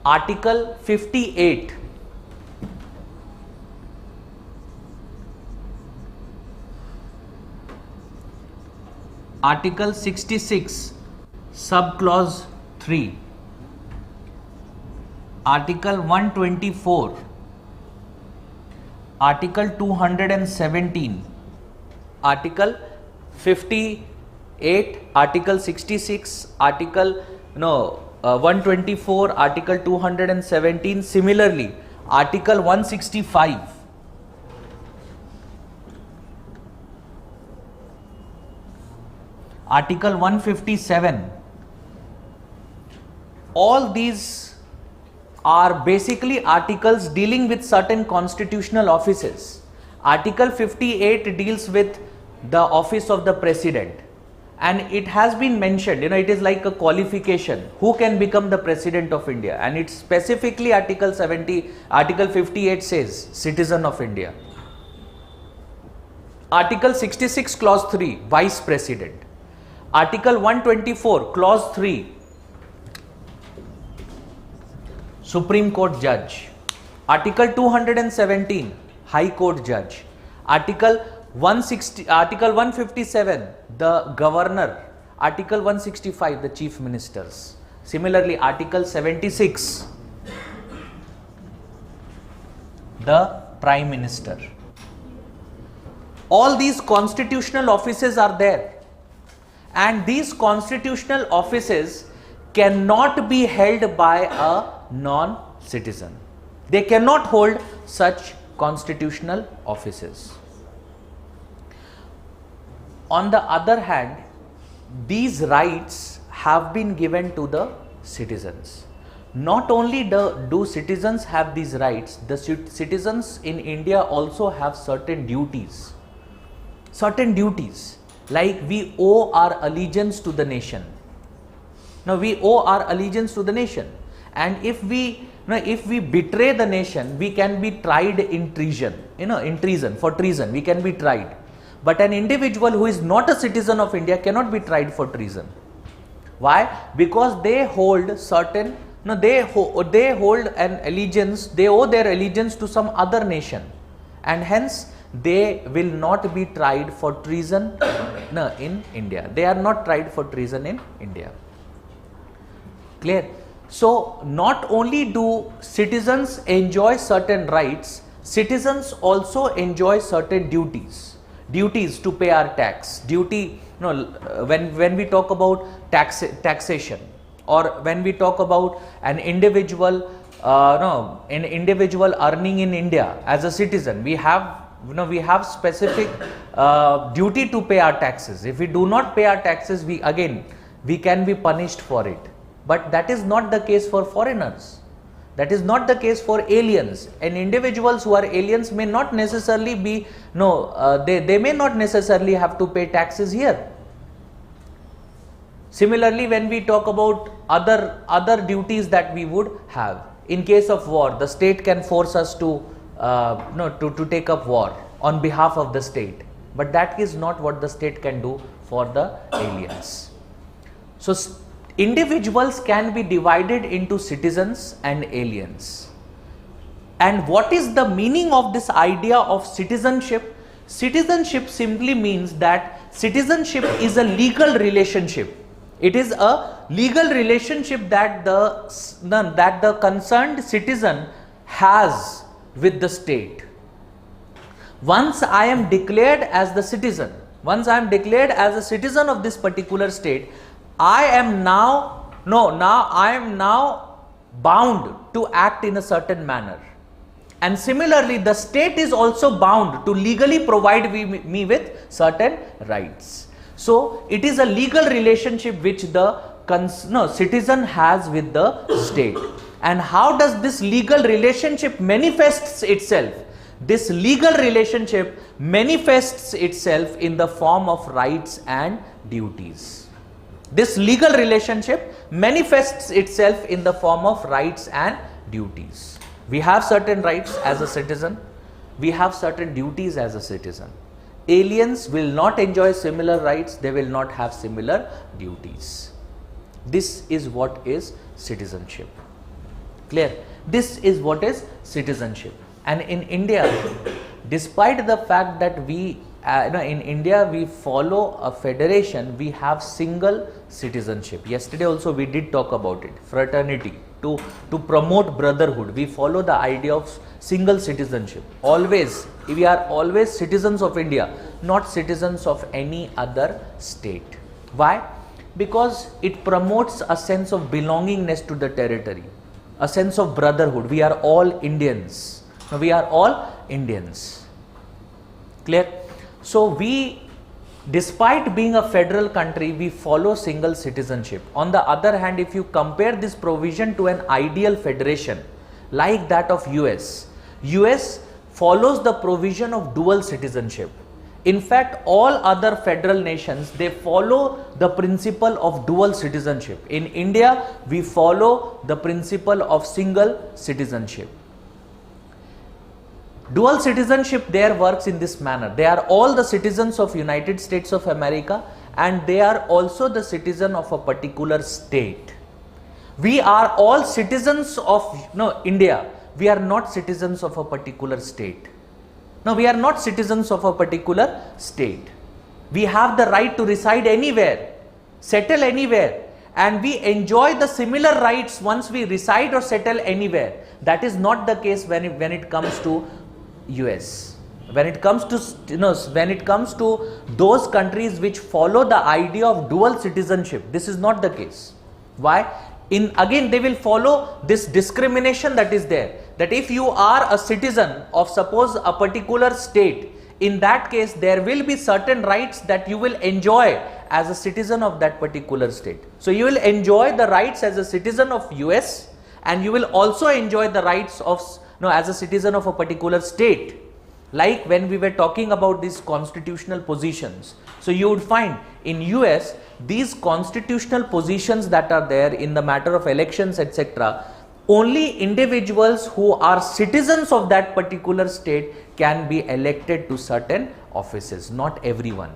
Article 58, Article 66, Subclause 3, Article 124, Article 217, Article 58, Article 66, Article 124, Article 217. Similarly, Article 165, Article 157. All these are basically articles dealing with certain constitutional offices. Article 58 deals with the office of the president, and it has been mentioned, it is like a qualification who can become the president of India, and it's specifically Article 58 says citizen of India. Article 66 clause 3, vice president. Article 124 clause 3, Supreme Court judge. Article 217, High Court judge. Article 157, the governor. Article 165, the chief ministers. Similarly, Article 76, the prime minister. All these constitutional offices are there, and these constitutional offices cannot be held by a non-citizen. They cannot hold such constitutional offices. On the other hand, these rights have been given to the citizens. Not only do citizens have these rights, the citizens in India also have certain duties. Certain duties, like we owe our allegiance to the nation. Now we owe our allegiance to the nation, and if we betray the nation, we can be tried in treason. For treason we can be tried. But an individual who is not a citizen of India cannot be tried for treason. Why? Because they hold certain, they hold an allegiance, they owe their allegiance to some other nation, and hence they will not be tried for treason in India. They are not tried for treason in India. Clear? So, not only do citizens enjoy certain rights, citizens also enjoy certain duties. Duties to pay our tax. Duty, when we talk about taxation, or when we talk about an individual, earning in India as a citizen, we have specific duty to pay our taxes. If we do not pay our taxes, we can be punished for it. But that is not the case for foreigners. That is not the case for aliens. And individuals who are aliens may not necessarily be, they may not necessarily have to pay taxes here. Similarly, when we talk about other duties that we would have, in case of war, the state can force us to take up war on behalf of the state. But that is not what the state can do for the aliens. So, individuals can be divided into citizens and aliens. And what is the meaning of this idea of citizenship? Citizenship simply means that citizenship is a legal relationship. It is a legal relationship that the concerned citizen has with the state. Once I am declared as the citizen, once I am declared as a citizen of this particular state, I am now bound to act in a certain manner. And similarly, the state is also bound to legally provide me with certain rights. So, it is a legal relationship which the citizen has with the state. And how does this legal relationship manifests itself? This legal relationship manifests itself in the form of rights and duties. This legal relationship manifests itself in the form of rights and duties. We have certain rights as a citizen, we have certain duties as a citizen, aliens will not enjoy similar rights, they will not have similar duties. This is what is citizenship. Clear? This is what is citizenship. And in India, despite the fact that we in India we follow a federation, we have single citizenship. Yesterday also we did talk about it, fraternity, to promote brotherhood. We follow the idea of single citizenship. Always, we are always citizens of India, not citizens of any other state. Why? Because it promotes a sense of belongingness to the territory, a sense of brotherhood. We are all Indians. We are all Indians. Clear? So we, despite being a federal country, we follow single citizenship. On the other hand, if you compare this provision to an ideal federation like that of US follows the provision of dual citizenship. In fact, all other federal nations, they follow the principle of dual citizenship. In India, we follow the principle of single citizenship. Dual citizenship there works in this manner. They are all the citizens of United States of America and they are also the citizen of a particular state. We are all citizens of India. We are not citizens of a particular state. No, we are not citizens of a particular state. We have the right to reside anywhere, settle anywhere, and we enjoy the similar rights once we reside or settle anywhere. That is not the case when it comes to US. When it comes to those countries which follow the idea of dual citizenship, this is not the case. Why? Again, they will follow this discrimination that is there. That if you are a citizen of suppose a particular state, in that case there will be certain rights that you will enjoy as a citizen of that particular state. So you will enjoy the rights as a citizen of US and you will also enjoy the rights of as a citizen of a particular state. Like when we were talking about these constitutional positions. So you would find in US these constitutional positions that are there in the matter of elections, etc. Only individuals who are citizens of that particular state can be elected to certain offices, not everyone.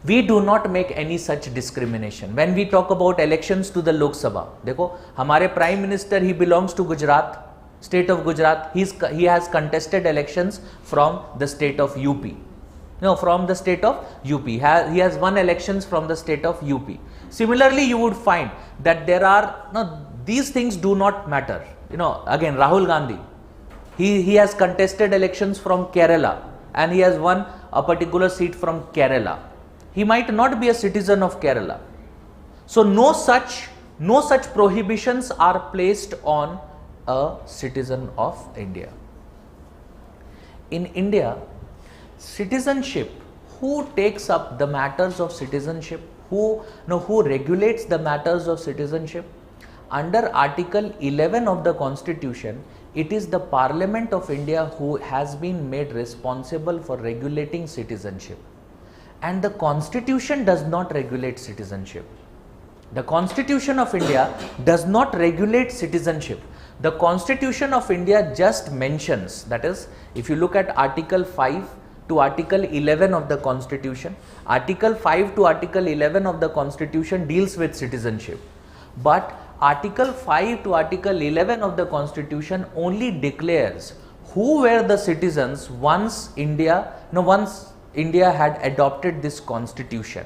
We do not make any such discrimination. When we talk about elections to the Lok Sabha, देखो हमारे Prime Minister, he belongs to Gujarat, state of Gujarat. He has contested elections from the state of UP. No, from the state of UP. He has won elections from the state of UP. Similarly, you would find that there are these things do not matter. Again, Rahul Gandhi, he has contested elections from Kerala and he has won a particular seat from Kerala. He might not be a citizen of Kerala. So no such prohibitions are placed on a citizen of India. In India, citizenship, who takes up the matters of citizenship, who regulates the matters of citizenship? Under Article 11 of the Constitution, it is the Parliament of India who has been made responsible for regulating citizenship. And the Constitution does not regulate citizenship. The Constitution of India does not regulate citizenship. The Constitution of India just mentions, that is, if you look at Article 5 to Article 11 of the Constitution, Article 5 to Article 11 of the Constitution deals with citizenship. But Article 5 to Article 11 of the Constitution only declares who were the citizens once India had adopted this Constitution.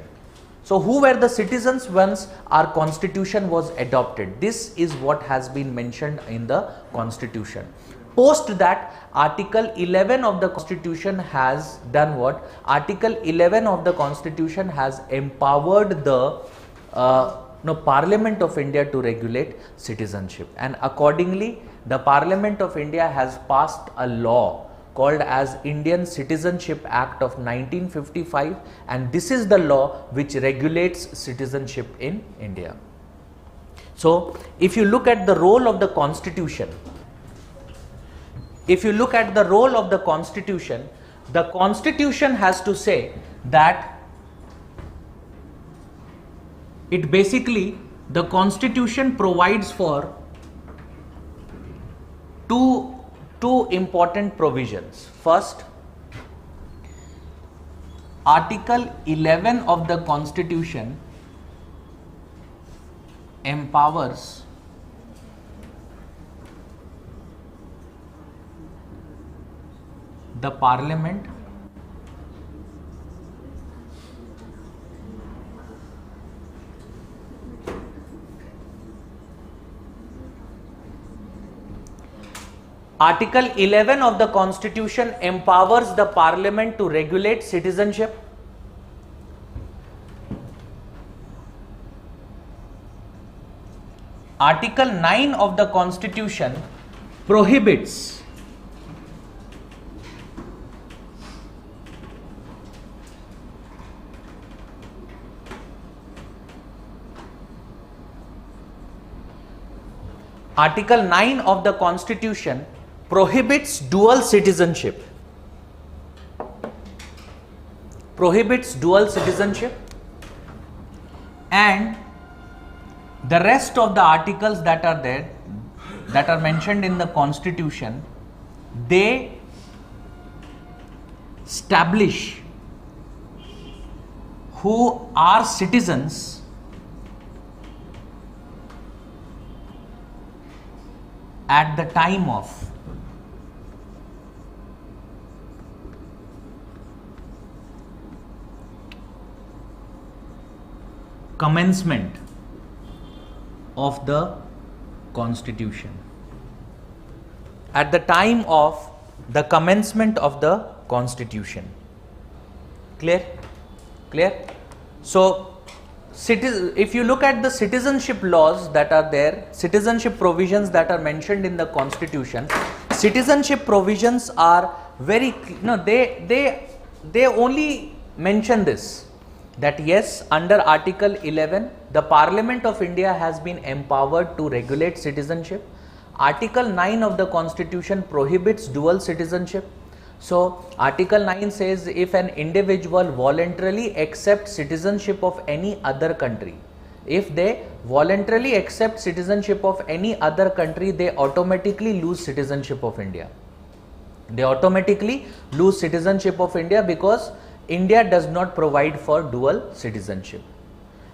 So who were the citizens once our Constitution was adopted? This is what has been mentioned in the Constitution. Post that, Article 11 of the Constitution has done what? Article 11 of the Constitution has empowered the Parliament of India to regulate citizenship, and accordingly the Parliament of India has passed a law called as Indian Citizenship Act of 1955, and this is the law which regulates citizenship in India. So if you look at the role of the Constitution, the Constitution has to say that the Constitution provides for two important provisions. First, Article 11 of the Constitution empowers the Parliament Article 11 of the Constitution empowers the Parliament to regulate citizenship. Article 9 of the Constitution prohibits Article 9 of the Constitution prohibits dual citizenship. Prohibits dual citizenship, and the rest of the articles that are there, that are mentioned in the Constitution, they establish who are citizens at the time of commencement of the Constitution. At the time of the commencement of the Constitution. Clear? Clear? So, if you look at the citizenship laws that are there, citizenship provisions that are mentioned in the Constitution, citizenship provisions are very, they only mention this, that yes, under Article 11, the Parliament of India has been empowered to regulate citizenship. Article 9 of the Constitution prohibits dual citizenship. So, Article 9 says if an individual voluntarily accepts citizenship of any other country, if they voluntarily accept citizenship of any other country, they automatically lose citizenship of India. They automatically lose citizenship of India because India does not provide for dual citizenship.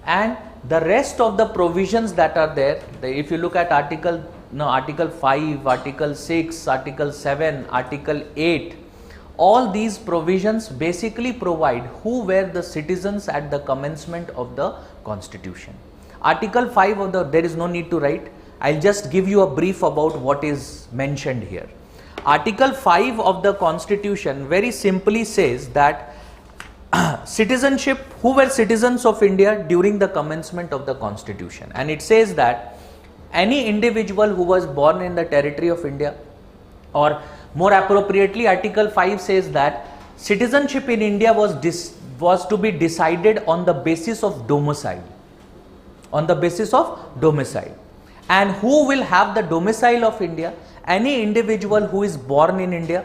And the rest of the provisions that are there, if you look at Article 5, Article 6, Article 7, Article 8, all these provisions basically provide who were the citizens at the commencement of the Constitution. Article 5 of the, there is no need to write, I'll just give you a brief about what is mentioned here. Article 5 of the Constitution very simply says that citizenship, who were citizens of India during the commencement of the Constitution, and it says that any individual who was born in the territory of India, or more appropriately, Article 5 says that citizenship in India was to be decided on the basis of domicile. On the basis of domicile. And who will have the domicile of India? Any individual who is born in India.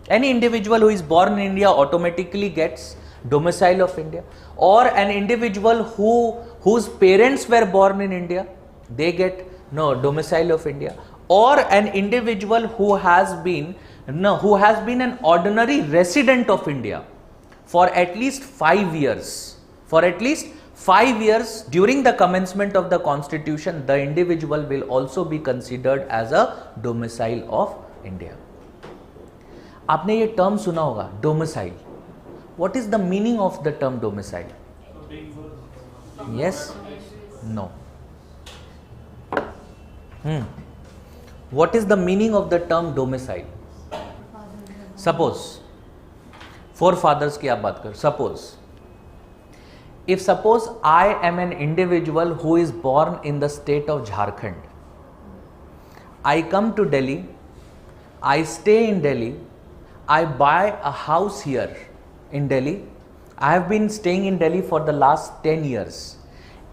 Any individual who is born in India automatically gets domicile of India. Or an individual whose parents were born in India, they get domicile of India. Or an individual who has been an ordinary resident of India for at least 5 years. For at least 5 years during the commencement of the Constitution, the individual will also be considered as a domicile of India. आपने ये term सुना होगा, domicile. What is the meaning of the term domicile? Yes? No. What is the meaning of the term domicile? Suppose, forefathers की आप बात कर. Suppose I am an individual who is born in the state of Jharkhand. I come to Delhi, I stay in Delhi, I buy a house here in Delhi. I have been staying in Delhi for the last 10 years.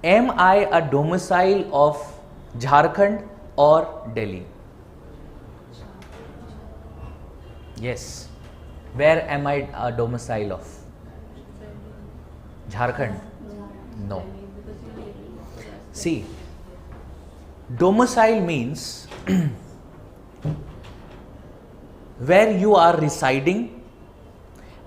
Am I a domicile of Jharkhand or Delhi? Yes. Where am I a domicile of? Jharkhand? No. See, domicile means where you are residing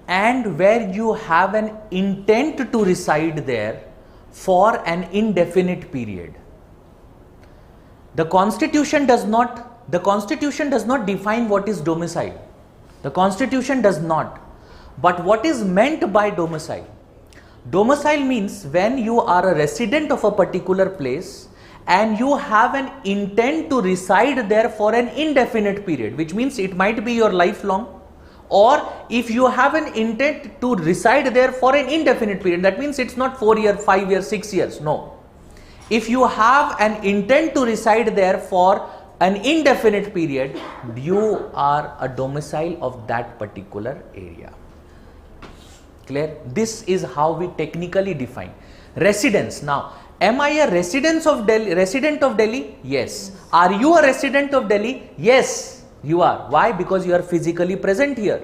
and where you have an intent to reside there for an indefinite period. The Constitution does not define what is domicile. The Constitution does not. But what is meant by domicile? Domicile means when you are a resident of a particular place and you have an intent to reside there for an indefinite period, which means it might be your lifelong, or if you have an intent to reside there for an indefinite period, that means it's not 4 years, 5 years, 6 years, no. If you have an intent to reside there for an indefinite period, you are a domicile of that particular area. Clear? This is how we technically define residence. Now, am I a resident of Delhi? Yes. Are you a resident of Delhi? Yes, you are. Why? Because you are physically present here.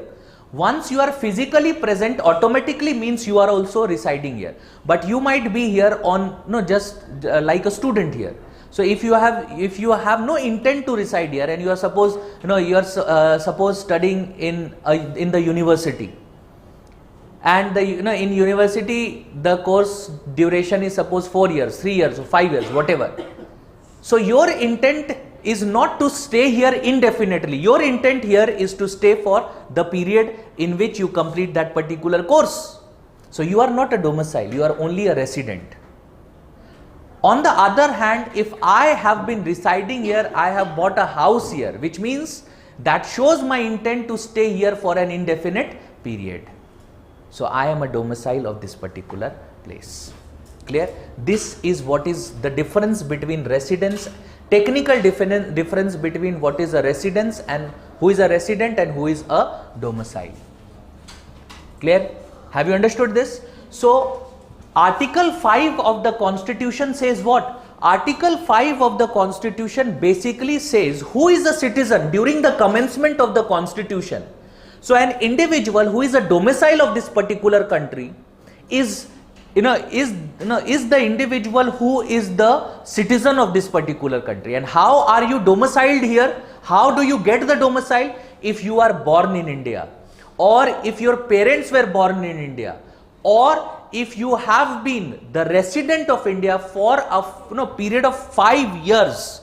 Once you are physically present, automatically means you are also residing here. But you might be here on just like a student here. So if you have no intent to reside here, and you are suppose studying in the university, and in university the course duration is suppose 4 years, 3 years, or 5 years, whatever. So your intent is not to stay here indefinitely. Your intent here is to stay for the period in which you complete that particular course. So you are not a domicile, you are only a resident. On the other hand, if I have been residing here, I have bought a house here, which means that shows my intent to stay here for an indefinite period. So I am a domicile of this particular place. Clear? This is what is the difference between residence, technical difference between what is a residence and who is a resident and who is a domicile. Clear? Have you understood this? So Article 5 of the Constitution says what? Article 5 of the Constitution basically says who is a citizen during the commencement of the Constitution. So an individual who is a domicile of this particular country is the individual who is the citizen of this particular country. And how are you domiciled here? How do you get the domicile? If you are born in India, or if your parents were born in India, or if you have been the resident of India for a period of 5 years,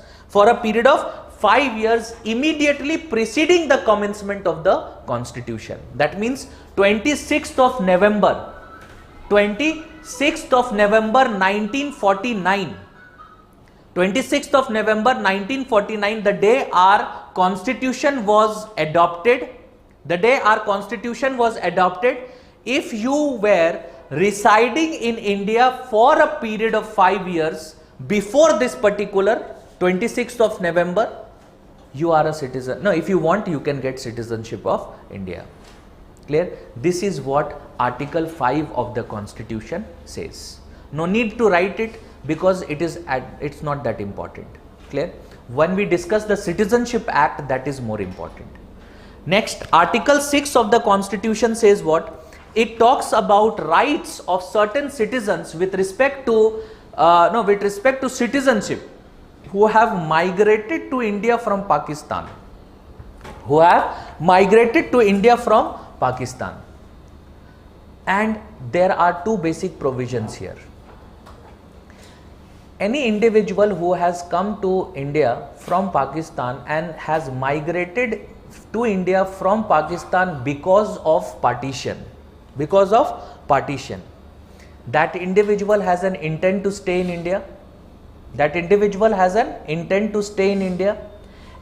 immediately preceding the commencement of the Constitution. That means 26th of November 1949. 26th of November 1949, the day our Constitution was adopted. If you were residing in India for a period of 5 years before this particular 26th of November, you are a citizen. No, if you want, you can get citizenship of India. Clear? This is what Article 5 of the Constitution says. No need to write it because it's not that important. Clear? When we discuss the Citizenship Act, that is more important. Next, Article 6 of the Constitution says what? It talks about rights of certain citizens with respect to citizenship who have migrated to India from Pakistan. And there are two basic provisions here. Any individual who has come to India from Pakistan and has migrated to India from Pakistan because of partition, that individual has an intent to stay in India.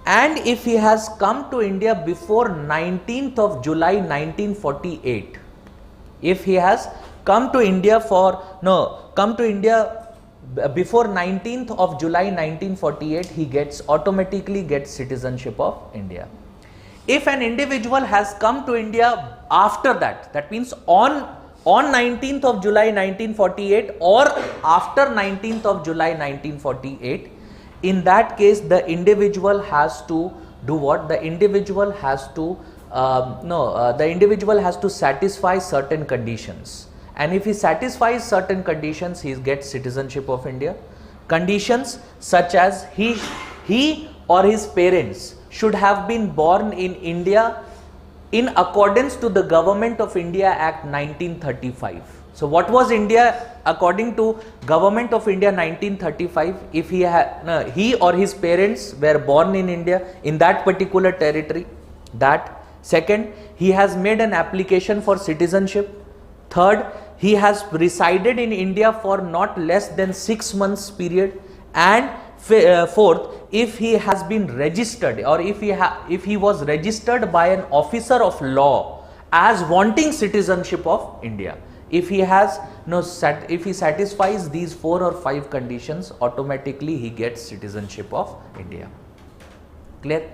And if he has come to India before 19th of July 1948, before 19th of July 1948, he automatically gets citizenship of India. If an individual has come to India after that, that means on 19th of July 1948 or after 19th of July 1948, in that case the individual has to do what? The individual has to satisfy certain conditions, and if he satisfies certain conditions, he gets citizenship of India. Conditions such as he or his parents should have been born in India in accordance to the Government of India Act 1935. So what was India according to Government of India 1935? If he or his parents were born in India in that particular territory, that. Second, he has made an application for citizenship. Third, he has resided in India for not less than 6 months period. And fourth, if he has been registered, or if he was registered by an officer of law as wanting citizenship of India. If he has if he satisfies these 4 or 5 conditions, automatically he gets citizenship of India. Clear?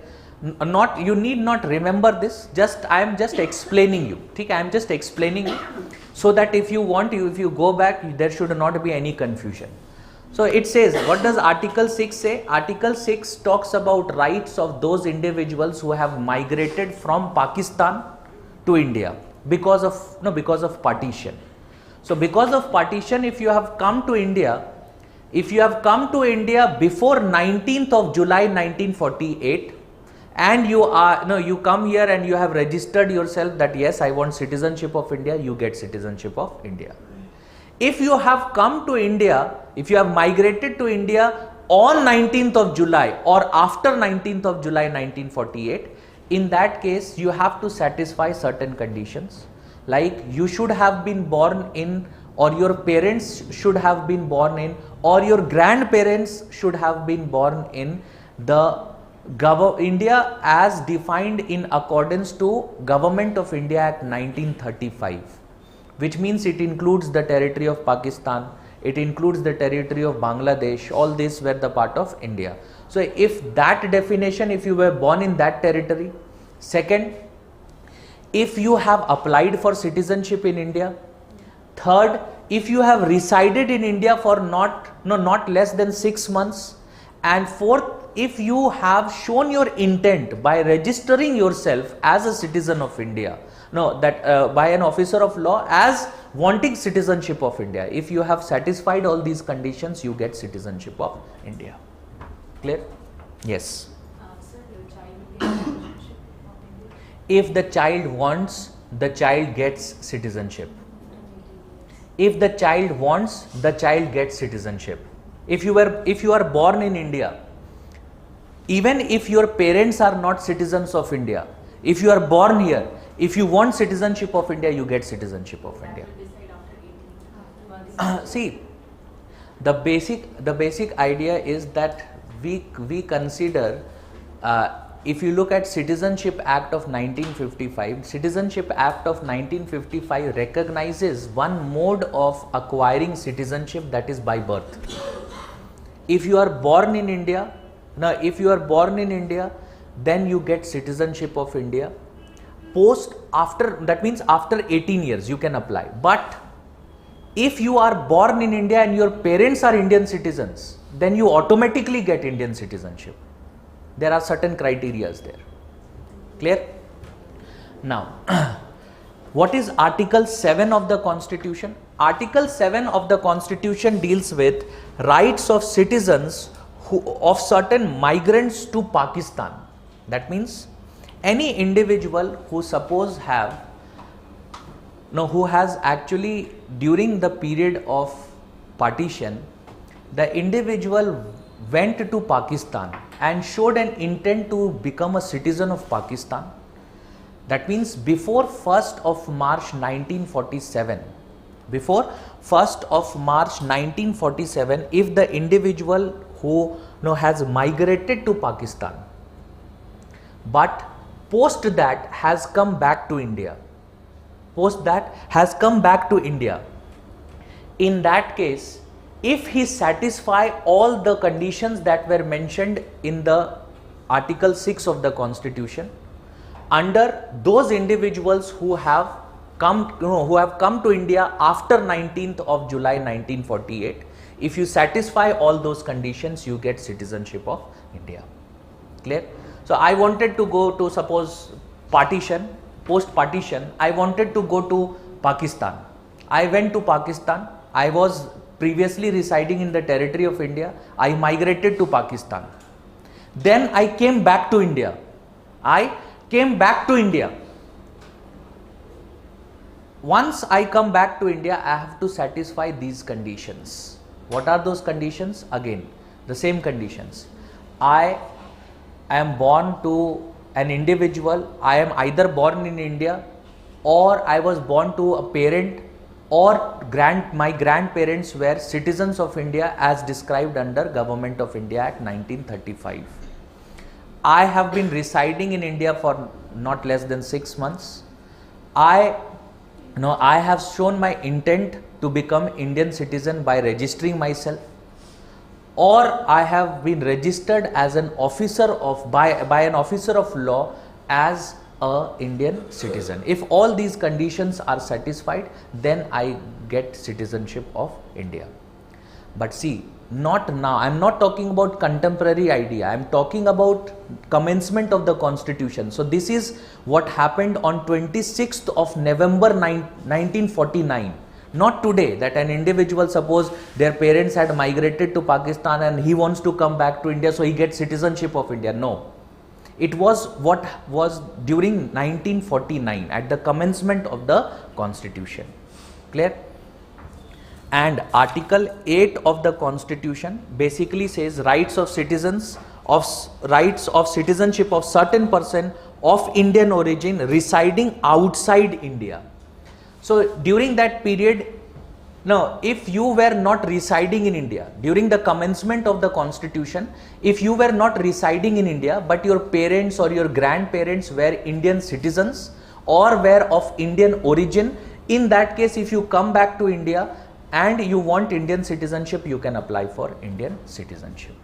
You need not remember this, I am just explaining you. I am just explaining you, so that if you go back, there should not be any confusion. So it says, what does Article 6 say? Article 6 talks about rights of those individuals who have migrated from Pakistan to India because of partition. So because of partition, if you have come to India before 19th of July 1948, and you come here and you have registered yourself that yes, I want citizenship of India, you get citizenship of India. If you have come to India, if you have migrated to India on 19th of July or after 19th of July 1948, in that case you have to satisfy certain conditions, like you should have been born in, or your parents should have been born in, or your grandparents should have been born in the India as defined in accordance to Government of India Act 1935, which means it includes the territory of Pakistan, it includes the territory of Bangladesh, all these were the part of India. So if that definition, if you were born in that territory. Second, if you have applied for citizenship in India. Third, if you have resided in India for not less than 6 months. And fourth, if you have shown your intent by registering yourself as a citizen of India, by an officer of law as wanting citizenship of India, if you have satisfied all these conditions, you get citizenship of India. Clear? Yes. Sir, your child will get citizenship of India? If the child wants, the child gets citizenship. If the child wants, the child gets citizenship. If you are born in India, even if your parents are not citizens of India, if you are born here, if you want citizenship of India, you get citizenship of India. See, the basic idea is that we consider, if you look at Citizenship Act of 1955, Citizenship Act of 1955 recognizes one mode of acquiring citizenship, that is by birth. If you are born in India, then you get citizenship of India. That means after 18 years you can apply. But if you are born in India and your parents are Indian citizens, then you automatically get Indian citizenship. There are certain criteria there. Clear? Now, what is Article 7 of the Constitution? Article 7 of the Constitution deals with rights of citizens of certain migrants to Pakistan. That means any individual who who has actually, during the period of partition, the individual went to Pakistan and showed an intent to become a citizen of Pakistan. That means before 1st of March 1947, if the individual who has migrated to Pakistan, but post that has come back to India, in that case, if he satisfy all the conditions that were mentioned in the Article 6 of the Constitution, under those individuals who have come to India after 19th of July 1948, if you satisfy all those conditions, you get citizenship of India. Clear? So I wanted to go to, suppose, post partition, I wanted to go to Pakistan. I went to Pakistan. I was previously residing in the territory of India. I migrated to Pakistan. Then I came back to India. once I come back to India, I have to satisfy these conditions. What are those conditions? Again, the same conditions. I am born to an individual, I am either born in India or I was born to a parent or my grandparents were citizens of India as described under Government of India Act 1935. I have been residing in India for not less than 6 months. I have shown my intent to become Indian citizen by registering myself, or I have been registered as an officer of by an officer of law as a Indian citizen. If all these conditions are satisfied, then I get citizenship of India. But see, not now. I am not talking about contemporary idea. I am talking about commencement of the constitution. So this is what happened on 26th of November 1949. Not today, that an individual, suppose their parents had migrated to Pakistan and he wants to come back to India, so he gets citizenship of India. No. It was what was during 1949 at the commencement of the constitution. Clear? And Article 8 of the Constitution basically says rights of citizens, rights of citizenship of certain person of Indian origin residing outside India. So during that period, now if you were not residing in India during the commencement of the Constitution, if you were not residing in India but your parents or your grandparents were Indian citizens or were of Indian origin, in that case if you come back to India and you want Indian citizenship, you can apply for Indian citizenship.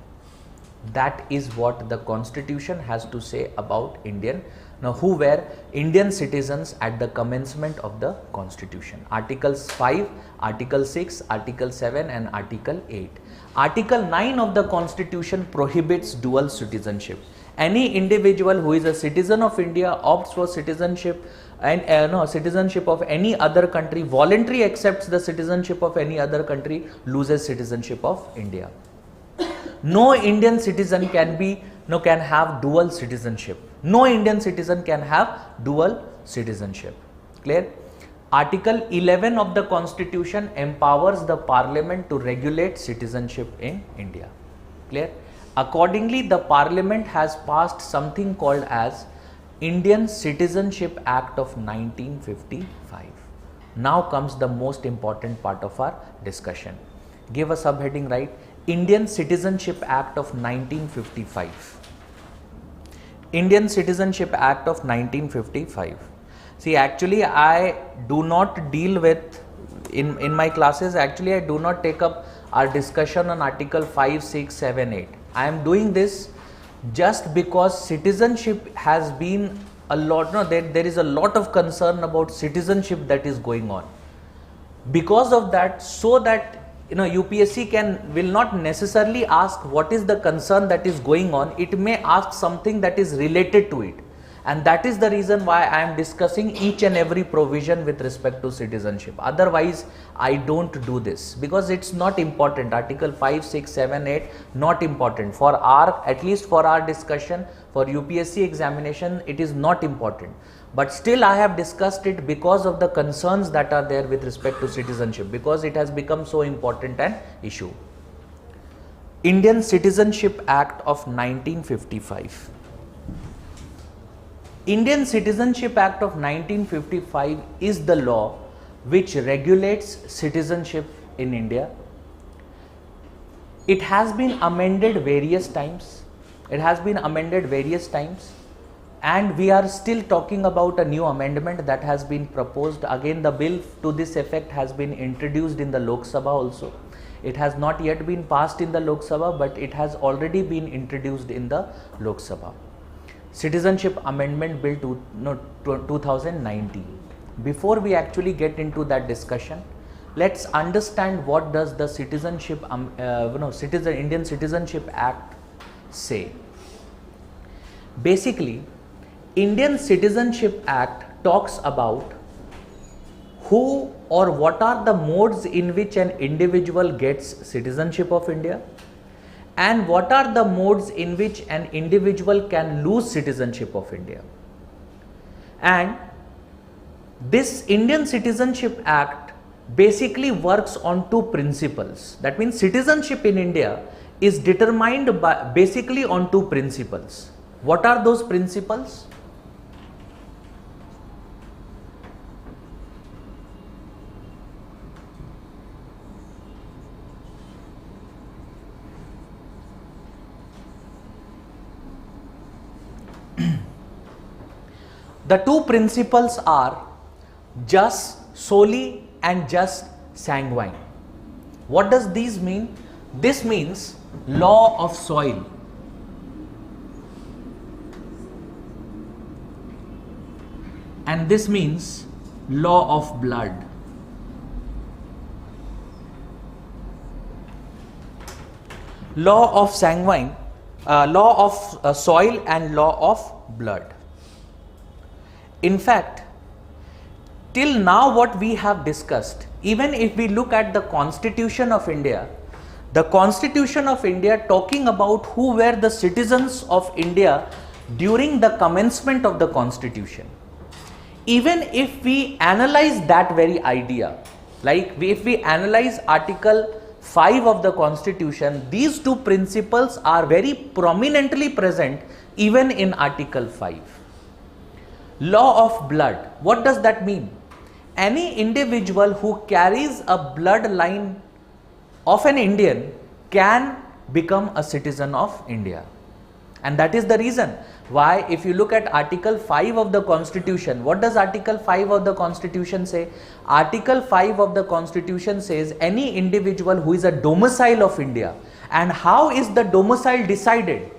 That is what the Constitution has to say about Indian, who were Indian citizens at the commencement of the Constitution. Articles 5, Article 6, Article 7 and Article 8. Article 9 of the Constitution prohibits dual citizenship. Any individual who is a citizen of India opts for citizenship and citizenship of any other country, voluntarily accepts the citizenship of any other country, loses citizenship of India. No Indian citizen can have dual citizenship. No Indian citizen can have dual citizenship. Clear? Article 11 of the Constitution empowers the Parliament to regulate citizenship in India. Clear? Accordingly, the Parliament has passed something called as Indian Citizenship Act of 1955. Now comes the most important part of our discussion. Give a subheading, right? Indian Citizenship Act of 1955. Indian Citizenship Act of 1955. See, actually I do not deal with, in my classes, actually I do not take up our discussion on Article 5, 6, 7, 8. I am doing this just because citizenship has been a lot, there is a lot of concern about citizenship that is going on. Because of that, so that UPSC will not necessarily ask what is the concern that is going on, it may ask something that is related to it. And that is the reason why I am discussing each and every provision with respect to citizenship. Otherwise, I don't do this because it's not important. Article 5, 6, 7, 8, not important. For at least for our discussion, for UPSC examination, it is not important. But still I have discussed it because of the concerns that are there with respect to citizenship, because it has become so important an issue. Indian Citizenship Act of 1955. Indian Citizenship Act of 1955 is the law which regulates citizenship in India. It has been amended various times. And we are still talking about a new amendment that has been proposed. Again, the bill to this effect has been introduced in the Lok Sabha also. It has not yet been passed in the Lok Sabha, but it has already been introduced in the Lok Sabha. Citizenship Amendment Bill 2019. Before we actually get into that discussion, let's understand what does the Indian Citizenship Act say. Basically, Indian Citizenship Act talks about who or what are the modes in which an individual gets citizenship of India, and what are the modes in which an individual can lose citizenship of India. And This Indian Citizenship Act basically works on two principles. That means citizenship in India is determined by basically on two principles. What are those principles? The two principles are jus soli and jus sanguine. What does these mean? This means law of soil. And this means law of blood. Law of sanguine, law of soil and law of blood. In fact, till now what we have discussed, even if we look at the Constitution of India, the Constitution of India talking about who were the citizens of India during the commencement of the Constitution. Even if we analyze that very idea, like if we analyze Article 5 of the Constitution, these two principles are very prominently present even in Article 5. Law of blood. What does that mean? Any individual who carries a bloodline of an Indian can become a citizen of India. And that is the reason why, if you look at Article 5 of the Constitution, what does Article 5 of the Constitution say? Article 5 of the Constitution says any individual who is a domicile of India. And how is the domicile decided?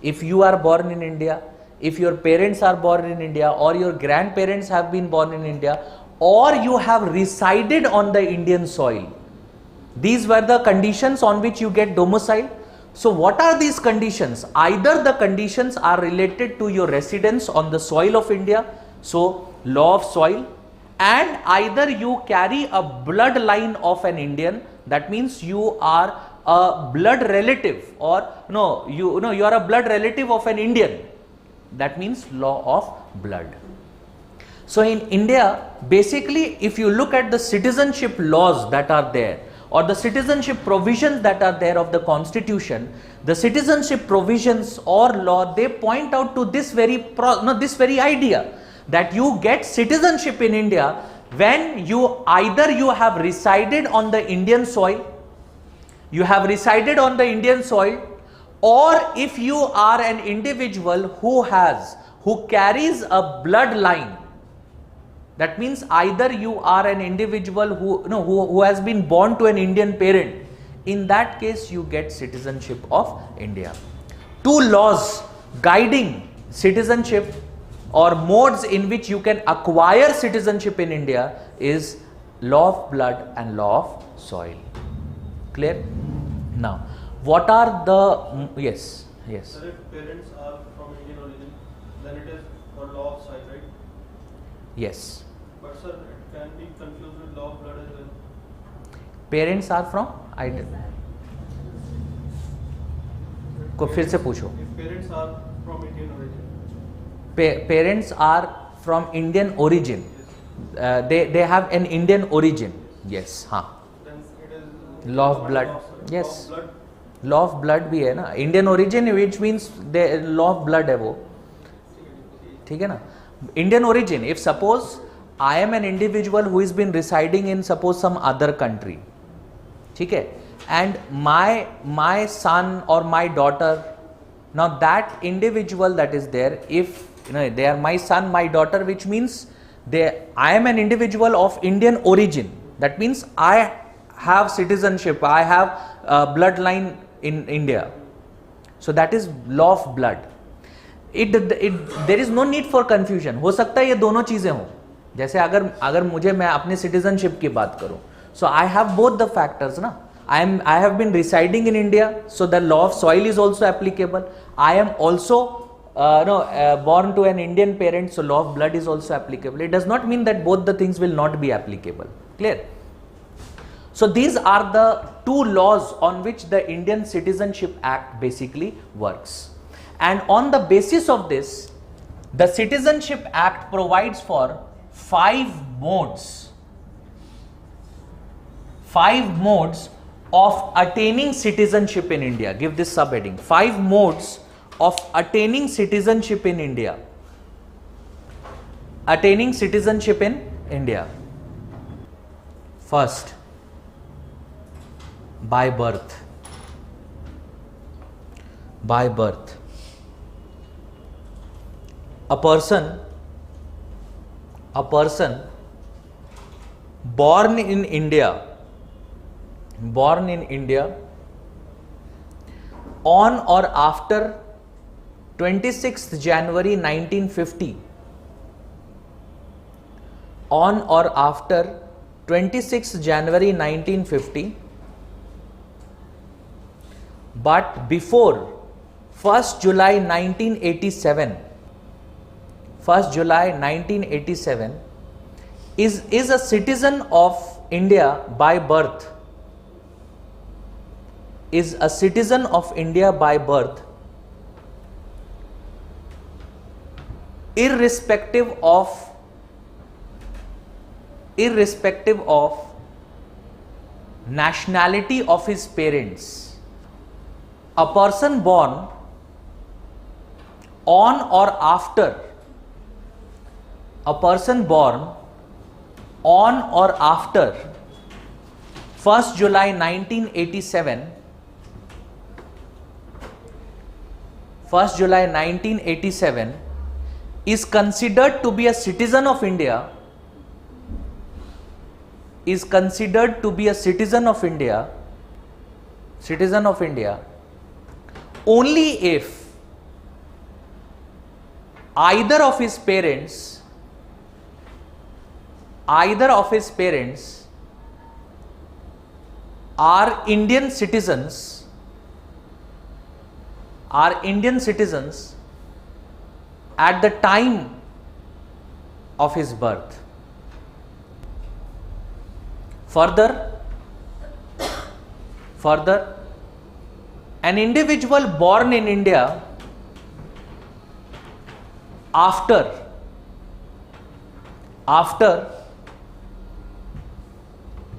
If you are born in India, if your parents are born in India, or your grandparents have been born in India, or you have resided on the Indian soil. These were the conditions on which you get domicile. So what are these conditions? Either the conditions are related to your residence on the soil of India, so law of soil, and either you carry a bloodline of an Indian, that means you are a blood relative, or you are a blood relative of an Indian. That means law of blood. So in India, basically, if you look at the citizenship laws that are there, or the citizenship provisions that are there of the Constitution, the citizenship provisions or law, they point out to this very idea that you get citizenship in India when you either you have resided on the Indian soil, or if you are an individual who carries a bloodline. That means either you are an individual who has been born to an Indian parent. In that case, you get citizenship of India. Two laws guiding citizenship or modes in which you can acquire citizenship in India is law of blood and law of soil. Clear? Now, what are the yes? Sir, if parents are from Indian origin, then it is for law of soil, right? Yes. But sir, it can be confused with law of blood as well. Parents are from को फिर से पूछो. If parents are from Indian origin. Parents are from Indian origin. They have an Indian origin. Yes. हाँ. Then it is Law of blood. Yes. Law of blood भी है ना. Indian origin, which means the law of blood है वो. ठीक है ना. Indian origin. If suppose I am an individual who has been residing in suppose some other country. ठीक है. And my son or my daughter, now that individual that is there, if they are my son, my daughter, which means I am an individual of Indian origin. That means I have citizenship, I have bloodline in India. So that is law of blood. There is no need for confusion. हो सकता है ये दोनों चीजें हो. जैसे अगर मैं अपने citizenship की बात करूं, so I have both the factors ना. I have been residing in India, so the law of soil is also applicable. I am also born to an Indian parent, so law of blood is also applicable. It does not mean that both the things will not be applicable. Clear? So these are the two laws on which the Indian Citizenship Act basically works. And on the basis of this, the Citizenship Act provides for 5 modes of attaining citizenship in India. Give this subheading: 5 modes of attaining citizenship in India. Attaining citizenship in India. First, by birth. By birth. A person born in India on or after 26th January 1950, on or after 26th January 1950, but before 1st July 1987, 1st July 1987, is a citizen of India by birth, is a citizen of India by birth, irrespective of nationality of his parents. A person born on or after 1st July 1987, 1st July 1987 is considered to be a citizen of India, only if either of his parents are Indian citizens at the time of his birth. Further, an individual born in India after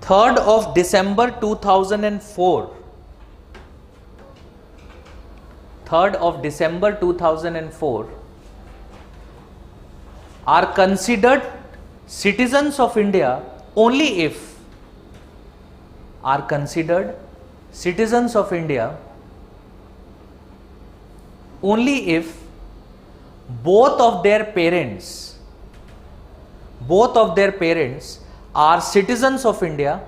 3rd of December 2004, 3rd of December 2004 are considered citizens of India only if both of their parents are citizens of India,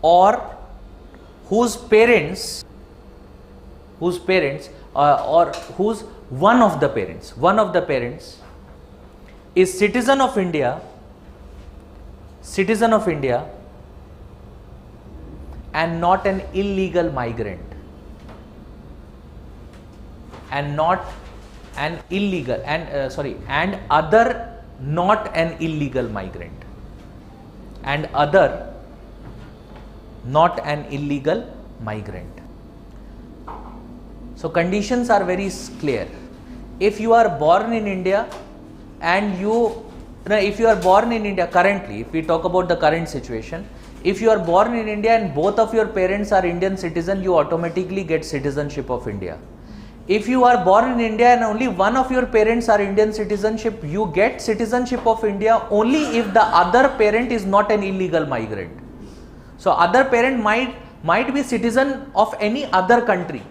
or whose parents or whose one of the parents is citizen of India and not an illegal migrant, and other not an illegal migrant, and other not an illegal migrant. So conditions are very clear. If you are born in India and if you are born in India currently, if we talk about the current situation, if you are born in India and both of your parents are Indian citizen, you automatically get citizenship of India. If you are born in India and only one of your parents are Indian citizenship, you get citizenship of India only if the other parent is not an illegal migrant. So other parent might be citizen of any other country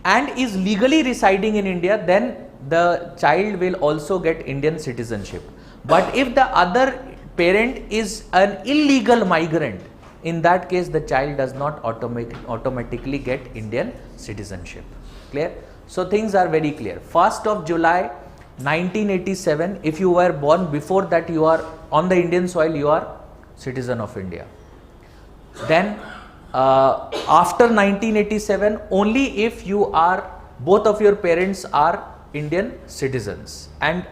and is legally residing in India, then the child will also get Indian citizenship. But if the other parent is an illegal migrant, in that case the child does not automatically get Indian citizenship. Clear? So things are very clear. 1st of July 1987, if you were born before that, you are on the Indian soil, you are citizen of India. Then after 1987, only if both of your parents are Indian citizens, and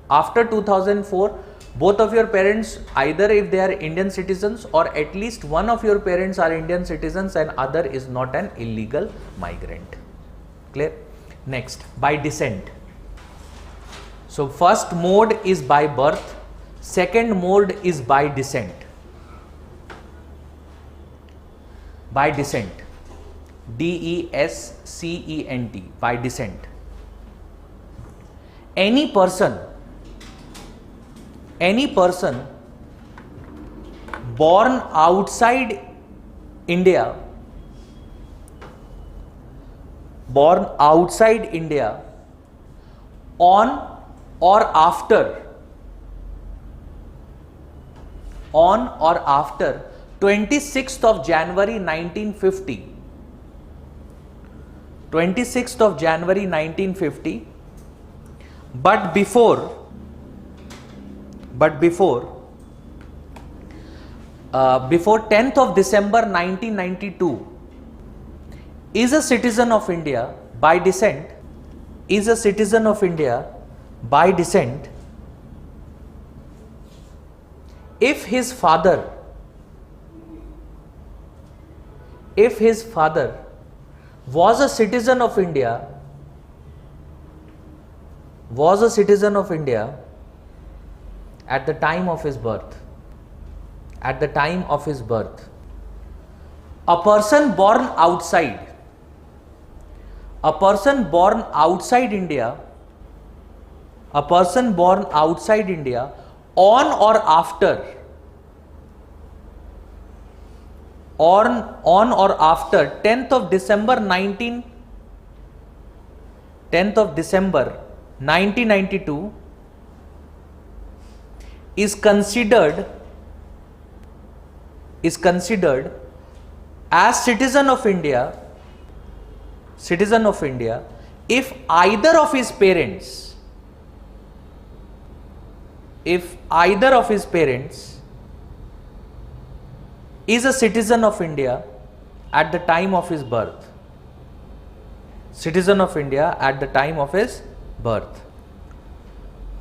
after 2004, both of your parents, either if they are Indian citizens or at least one of your parents are Indian citizens and other is not an illegal migrant. Clear? Next, by descent. So first mode is by birth, second mode is by descent. By descent. DESCENT, by descent. Any person born outside India, on or after 26th of January 1950, 26th of January 1950, but before 10th of December 1992, is a citizen of India by descent, if his father was a citizen of India, at the time of his birth. A person born outside India, on or after 10th of December 1992 is considered as citizen of India if either of his parents is a citizen of India at the time of his birth.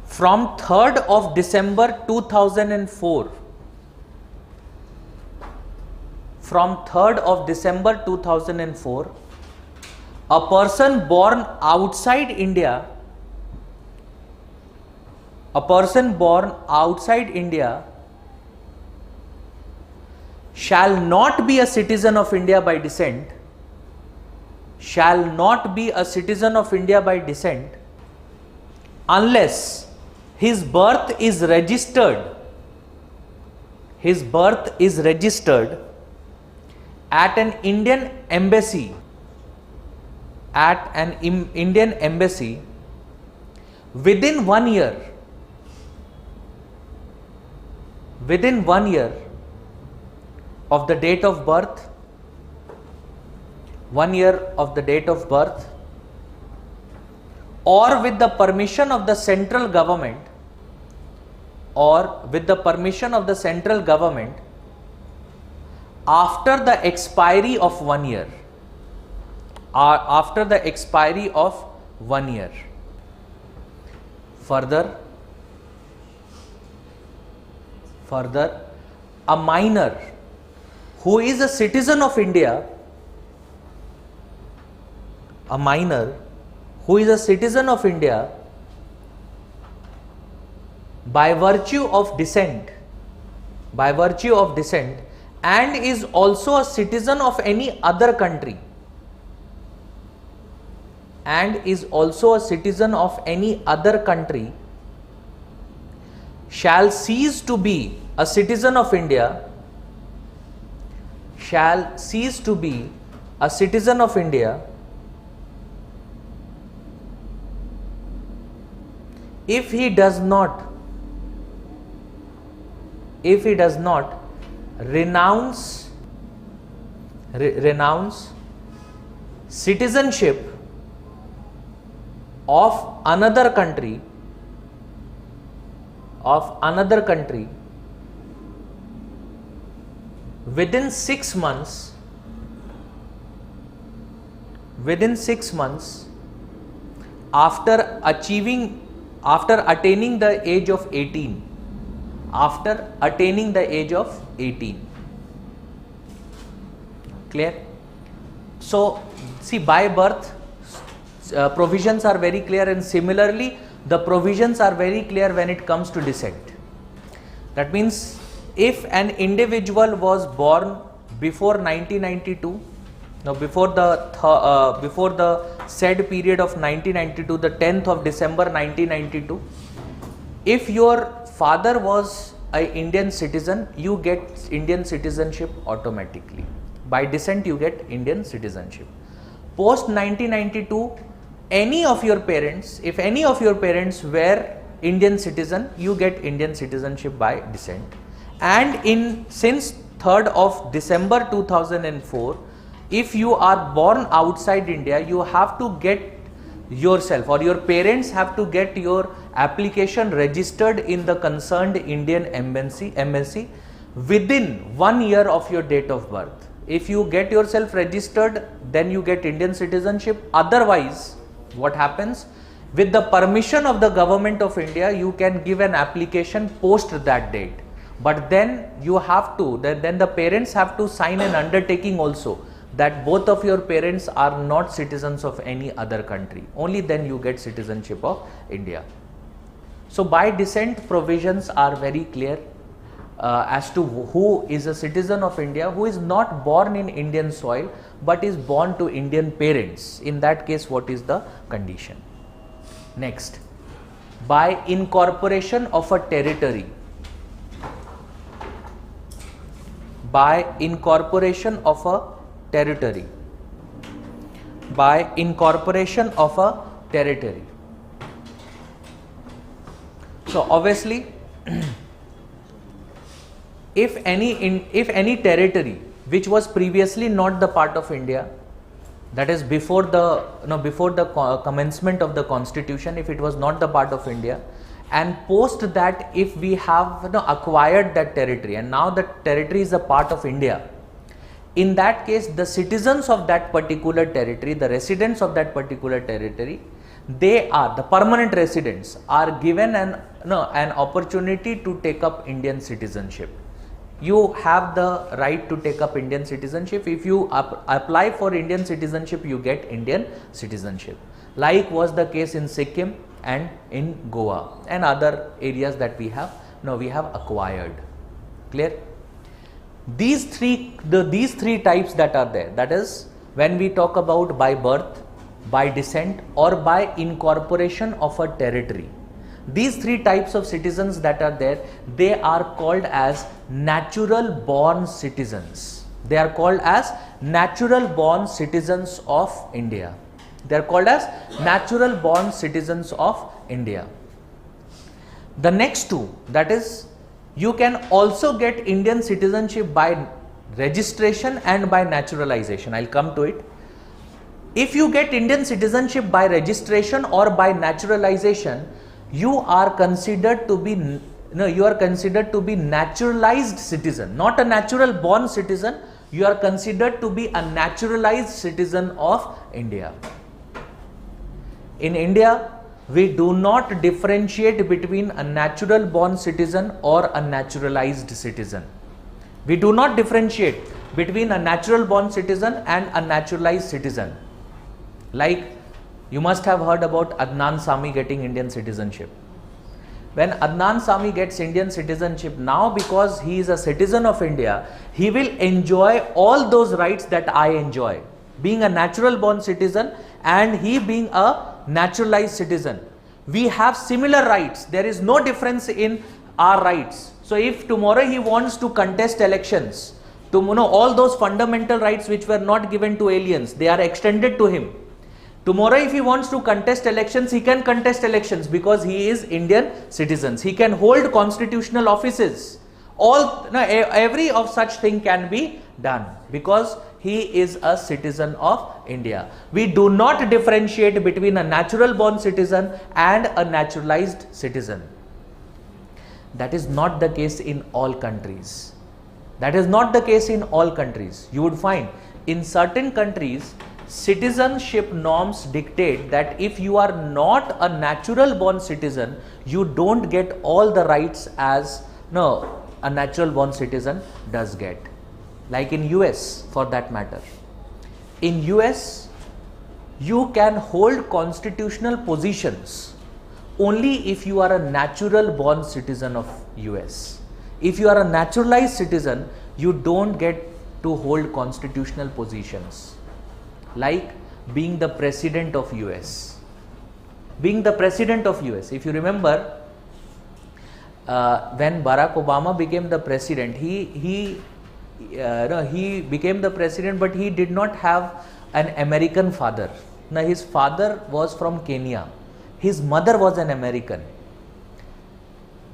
From 3rd of December 2004, a person born outside India shall not be a citizen of India by descent, unless his birth is registered at an Indian embassy within 1 year of the date of birth, or with the permission of the central government, after the expiry of 1 year. Further, a minor who is a citizen of India, by virtue of descent, and is also a citizen of any other country, shall cease to be a citizen of India if he does not renounce citizenship of another country within 6 months after attaining the age of 18. Clear? So see, by birth provisions are very clear, and similarly the provisions are very clear when it comes to descent. That means if an individual was born before 1992, now before the said period of 1992, the 10th of December 1992, if your father was an Indian citizen, you get Indian citizenship automatically. By descent, you get Indian citizenship. Post 1992, any of your parents, if any of your parents were Indian citizen, you get Indian citizenship by descent. And since 3rd of December 2004, if you are born outside India, you have to get yourself, or your parents have to get your application registered in the concerned Indian embassy within 1 year of your date of birth. If you get yourself registered, then you get Indian citizenship. Otherwise, what happens? With the permission of the government of India, you can give an application post that date. But then you have to, then the parents have to sign an undertaking also that both of your parents are not citizens of any other country. Only then you get citizenship of India. So by descent, provisions are very clear as to who is a citizen of India, who is not born in Indian soil but is born to Indian parents. In that case, what is the condition? Next, by incorporation of a territory. By incorporation of a territory. By incorporation of a territory. So obviously, if any territory which was previously not the part of India, that is before the commencement of the constitution, if it was not the part of India, and post that if we have acquired that territory and now that territory is a part of India, in that case the citizens of that particular territory, the residents of that particular territory, they are the permanent residents, are given an opportunity to take up Indian citizenship. You have the right to take up Indian citizenship. If you apply for Indian citizenship, you get Indian citizenship. Like was the case in Sikkim and in Goa and other areas that we have acquired. Clear? These three types that are there, that is when we talk about by birth, by descent or by incorporation of a territory. These three types of citizens that are there, they are called as natural born citizens. They are called as natural born citizens of India. They are called as natural born citizens of India. The next two, that is, you can also get Indian citizenship by registration and by naturalization. I'll come to it. If you get Indian citizenship by registration or by naturalization, you are considered to be naturalized citizen, not a natural born citizen. You are considered to be a naturalized citizen of India. In India, we do not differentiate between a natural born citizen or a naturalized citizen. We do not differentiate between a natural born citizen and a naturalized citizen. Like you must have heard about Adnan Sami getting Indian citizenship. When Adnan Sami gets Indian citizenship, now because he is a citizen of India, he will enjoy all those rights that I enjoy, being a natural born citizen and he being a naturalized citizen. We have similar rights. There is no difference in our rights. So if tomorrow he wants to contest elections, all those fundamental rights which were not given to aliens, they are extended to him. Tomorrow if he wants to contest elections, he can contest elections because he is Indian citizen. He can hold constitutional offices. Every of such thing can be done because he is a citizen of India. We do not differentiate between a natural born citizen and a naturalized citizen. That is not the case in all countries. That is not the case in all countries. You would find in certain countries, citizenship norms dictate that if you are not a natural born citizen, you don't get all the rights as a natural born citizen does get. Like in US for that matter. In US, you can hold constitutional positions only if you are a natural born citizen of US. If you are a naturalized citizen, you don't get to hold constitutional positions like being the president of US. Being the president of US, if you remember, when Barack Obama became the president, he became the president, but he did not have an American father. Now, his father was from Kenya, his mother was an American.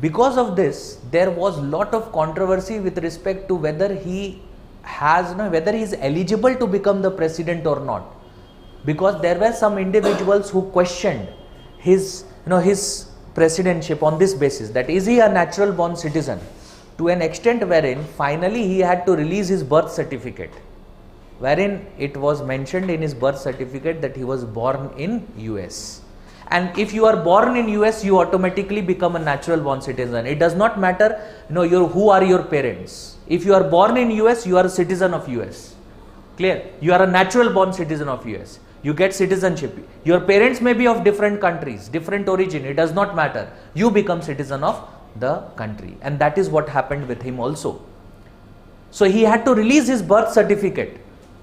Because of this, there was lot of controversy with respect to whether he is eligible to become the president or not, because there were some individuals who questioned his presidentship on this basis, that is he a natural born citizen, to an extent wherein finally he had to release his birth certificate, wherein it was mentioned in his birth certificate that he was born in US. And if you are born in US, you automatically become a natural born citizen. It does not matter who are your parents. If you are born in US, you are a citizen of US. Clear? You are a natural born citizen of US. You get citizenship. Your parents may be of different countries, different origin. It does not matter. You become citizen of the country. And that is what happened with him also. So he had to release his birth certificate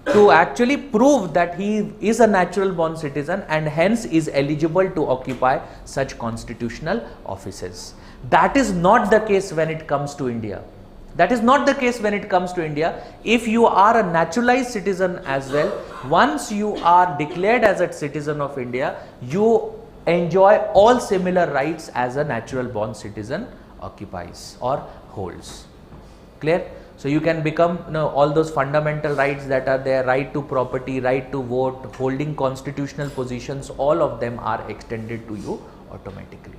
to actually prove that he is a natural born citizen and hence is eligible to occupy such constitutional offices. That is not the case when it comes to India. That is not the case when it comes to India. If you are a naturalized citizen as well, once you are declared as a citizen of India, you enjoy all similar rights as a natural born citizen occupies or holds. Clear? So you can become all those fundamental rights that are there, right to property, right to vote, holding constitutional positions, all of them are extended to you automatically.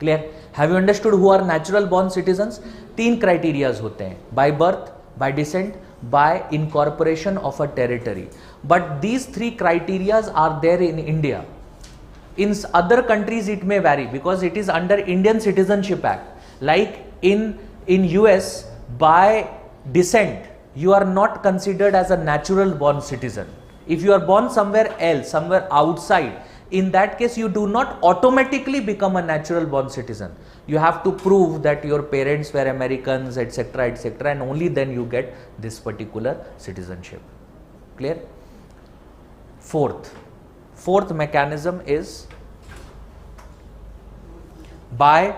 Clear? Have you understood who are natural born citizens? 3 criterias होते हैं, by birth, by descent, by incorporation of a territory. But these 3 criterias are there in India. In other countries it may vary because it is under Indian Citizenship Act. Like in US, by descent, you are not considered as a natural born citizen. If you are born somewhere else, somewhere outside, in that case you do not automatically become a natural born citizen. You have to prove that your parents were Americans, etc., etc., and only then you get this particular citizenship. Clear? Fourth mechanism is by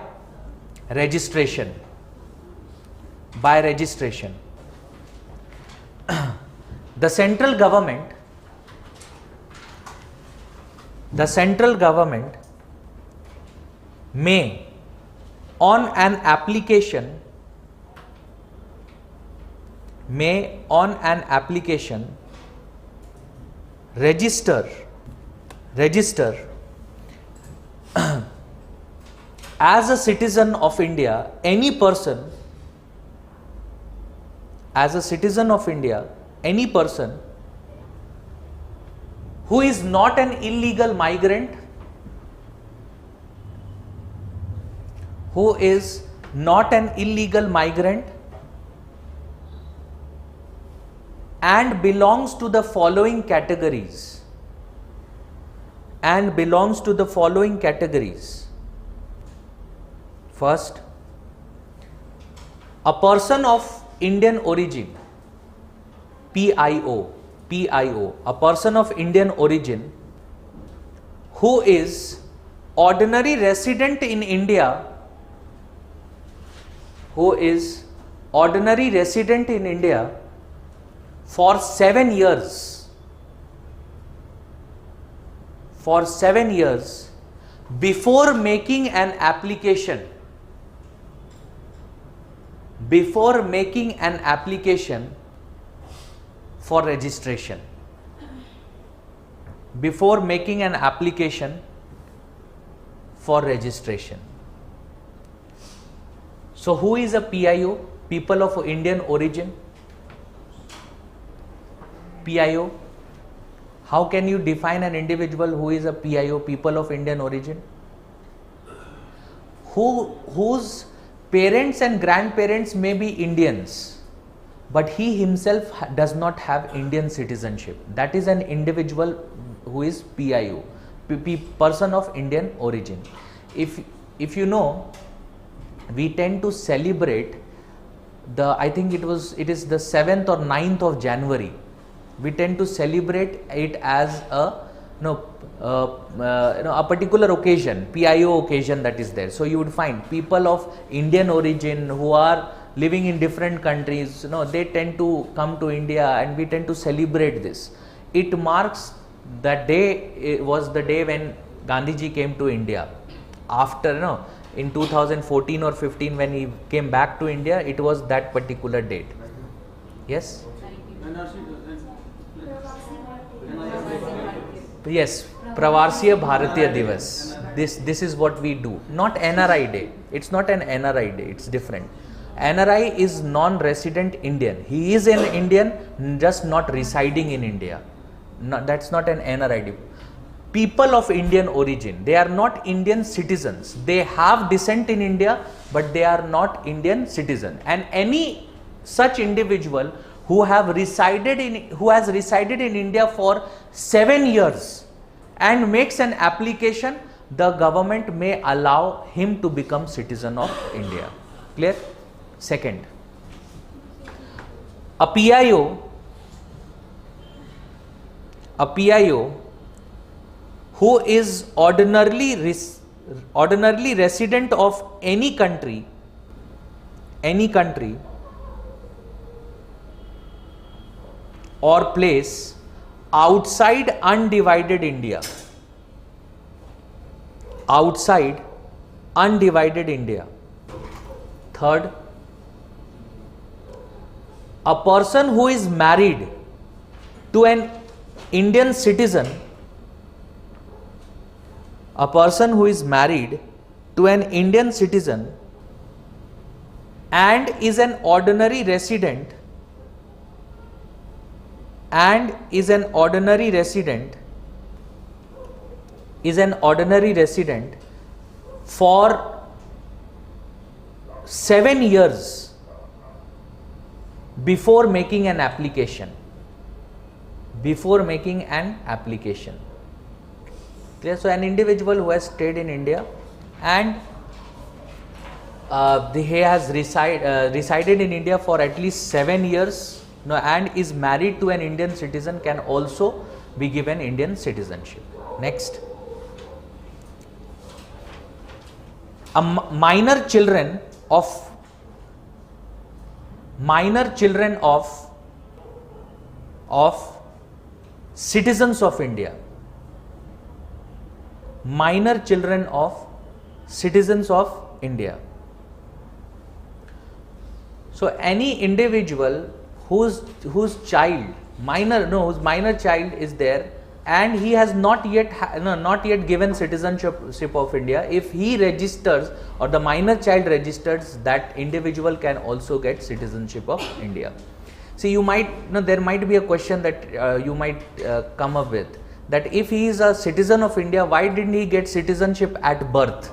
registration. By registration. The central government may on an application register as a citizen of India any person who is not an illegal migrant, and belongs to the following categories. First, a person of Indian origin, PIO, a person of Indian origin who is ordinary resident in India, for 7 years, before making an application for registration. So who is a PIO? People of Indian origin. PIO. How can you define an individual who is a PIO, people of Indian origin? Whose parents and grandparents may be Indians, but he himself does not have Indian citizenship. That is an individual who is PIO, person of Indian origin. if you know, we tend to celebrate I think it is the 7th or 9th of January. We tend to celebrate it as a a particular occasion, PIO occasion that is there. So you would find people of Indian origin who are living in different countries, they tend to come to India and we tend to celebrate this. It marks that day. It was the day when Gandhiji came to India. After in 2014 or 15 when he came back to India, it was that particular date. Yes? Yes, Pravarsiya Bharatiya Divas. This is what we do. Not NRI day. It's not an NRI day. It's different. NRI is non-resident Indian. He is an Indian, just not residing in India. No, that's not an NRI day. People of Indian origin, they are not Indian citizens. They have descent in India, but they are not Indian citizen. And any such individual who has resided in India for 7 years and makes an application, the government may allow him to become citizen of India. Clear? Second, a PIO who is ordinarily resident of any country or place outside undivided India. Third, a person who is married to an Indian citizen, and is an ordinary resident for 7 years before making an application. Clear? So an individual who has stayed in India and he has resided in India for at least 7 years and is married to an Indian citizen can also be given Indian citizenship. Next, minor children of citizens of India. So any individual whose minor child is there and he has not yet given citizenship of India, if he registers or the minor child registers, that individual can also get citizenship of India. See, there might be a question that you might come up with, that if he is a citizen of India, why didn't he get citizenship at birth?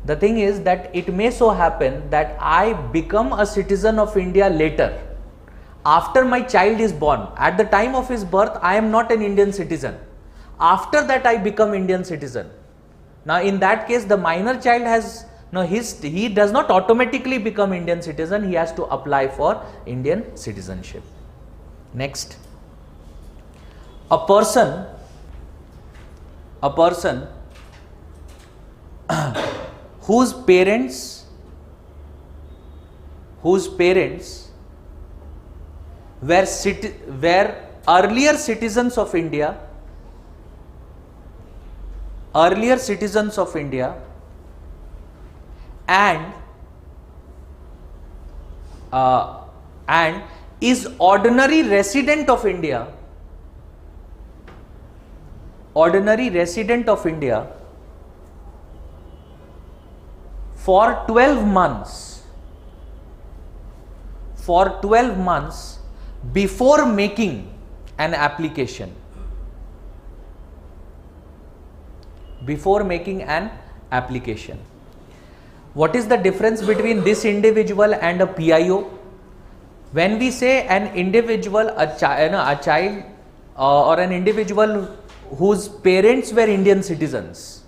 The thing is that it may so happen that I become a citizen of India later, after my child is born. At the time of his birth, I am not an Indian citizen. After that, I become Indian citizen. Now, in that case, the minor child he does not automatically become Indian citizen. He has to apply for Indian citizenship. Next, a person whose parents were earlier citizens of India, and is ordinary resident of India, for 12 months before making an application. What is the difference between this individual and a PIO? When we say an individual, a child or an individual whose parents were Indian citizens,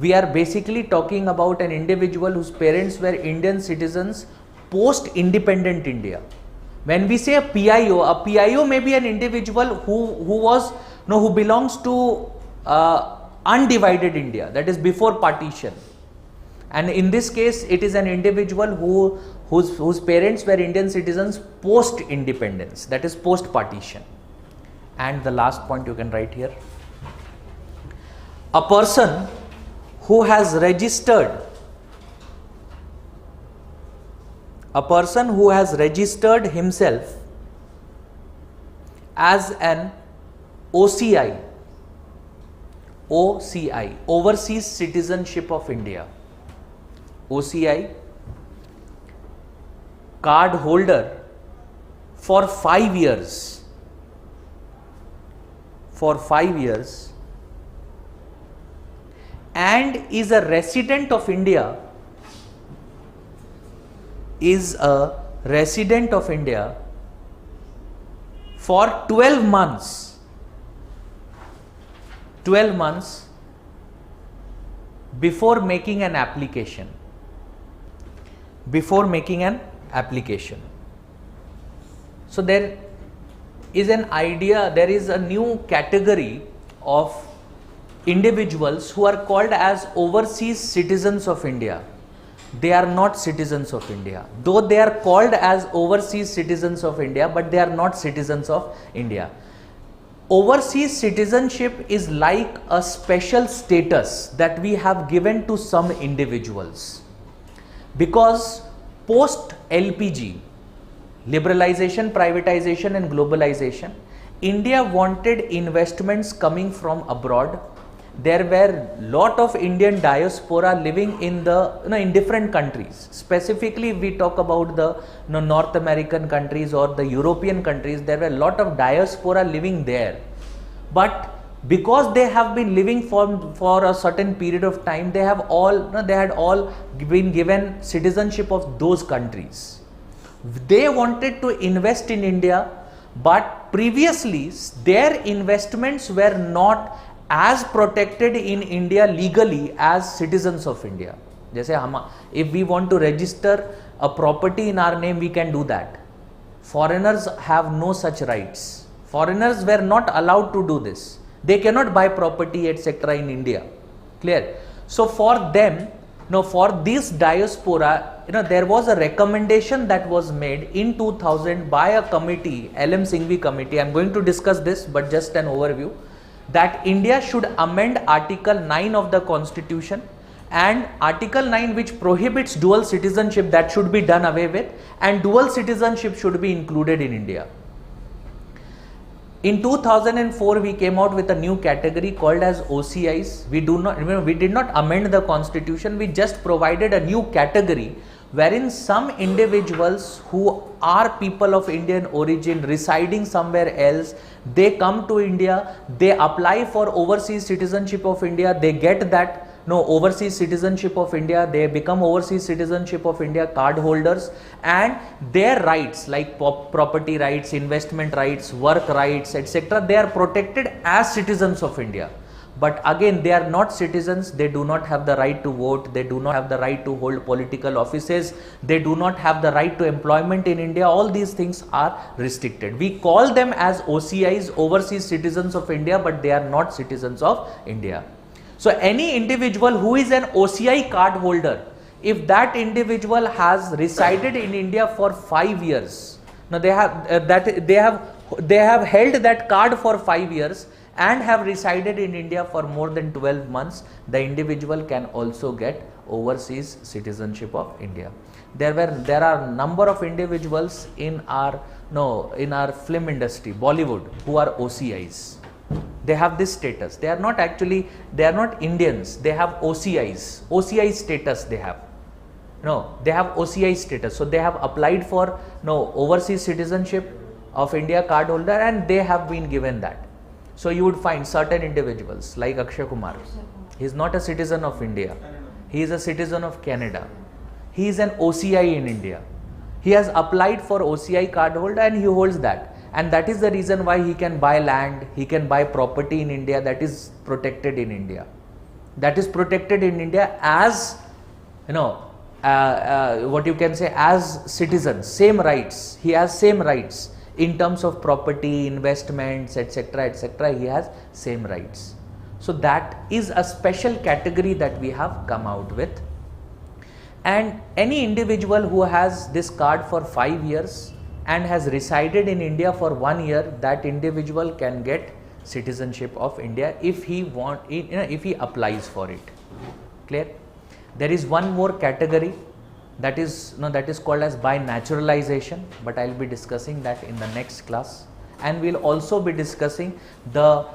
We are basically talking about an individual whose parents were Indian citizens post independent India. When we say a PIO may be an individual who belongs to undivided India, that is before partition. And in this case, it is an individual whose parents were Indian citizens post independence, that is post partition. And the last point you can write here: a person who has registered himself as an OCI, Overseas Citizenship of India, OCI card holder for 5 years, and is a resident of India, for 12 months before making an application. So there is an idea, there is a new category of individuals who are called as overseas citizens of India. They are not citizens of India, though they are called as overseas citizens of India, but they are not citizens of India. Overseas citizenship is like a special status that we have given to some individuals, because post LPG, liberalization, privatization and globalization, India wanted investments coming from abroad. There were lot of Indian diaspora living in different countries. Specifically, we talk about the North American countries or the European countries. There were a lot of diaspora living there, but because they have been living for a certain period of time, they had all been given citizenship of those countries. They wanted to invest in India, but previously their investments were not as protected in India legally as citizens of India. If we want to register a property in our name, we can do that. Foreigners have no such rights. Foreigners were not allowed to do this. They cannot buy property, etc. in India. Clear? So for them, for this diaspora, there was a recommendation that was made in 2000 by a committee, LM Singhvi committee. I am going to discuss this, but just an overview, that India should amend Article 9 of the Constitution, and Article 9 which prohibits dual citizenship, that should be done away with, and dual citizenship should be included in India. In 2004, we came out with a new category called as OCIs. We did not amend the constitution, we just provided a new category wherein some individuals who are people of Indian origin residing somewhere else, they come to India, they apply for overseas citizenship of India, they get that overseas citizenship of India, they become overseas citizenship of India card holders, and their rights like property rights, investment rights, work rights, etc., they are protected as citizens of India. But again, they are not citizens, they do not have the right to vote, they do not have the right to hold political offices, they do not have the right to employment in India. All these things are restricted. We call them as OCIs, overseas citizens of India, but they are not citizens of India. So any individual who is an OCI card holder, if that individual has resided in India for 5 years, now they have held that card for 5 years and have resided in India for more than 12 months, the individual can also get overseas citizenship of India. There are a number of individuals in our film industry, Bollywood, who are OCIs. They have this status. They are not Indians. They have OCIs. OCI status they have. They have OCI status. So they have applied for overseas citizenship of India card holder, and they have been given that. So you would find certain individuals like Akshay Kumar. He is not a citizen of India. He is a citizen of Canada. He is an OCI in India. He has applied for OCI card holder and he holds that. And that is the reason why he can buy land, he can buy property in India that is protected in India. that is protected in India as, you know, what you can say, as citizens, same rights. He has same rights in terms of property, investments, etc., etc. He has same rights. So that is a special category that we have come out with. And any individual who has this card for 5 years and has resided in India for 1 year, that individual can get citizenship of India if he if he applies for it. Clear? There is one more category that is called as by naturalization, but I will be discussing that in the next class. And we will also be discussing the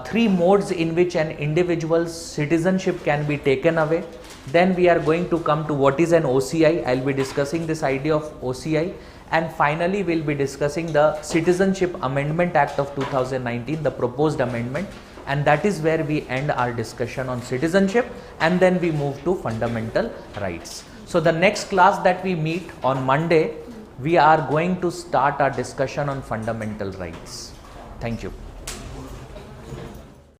3 modes in which an individual's citizenship can be taken away. Then we are going to come to what is an OCI. I will be discussing this idea of OCI. And finally, we will be discussing the Citizenship Amendment Act of 2019, the proposed amendment. And that is where we end our discussion on citizenship, and then we move to fundamental rights. So the next class that we meet on Monday, we are going to start our discussion on fundamental rights. Thank you.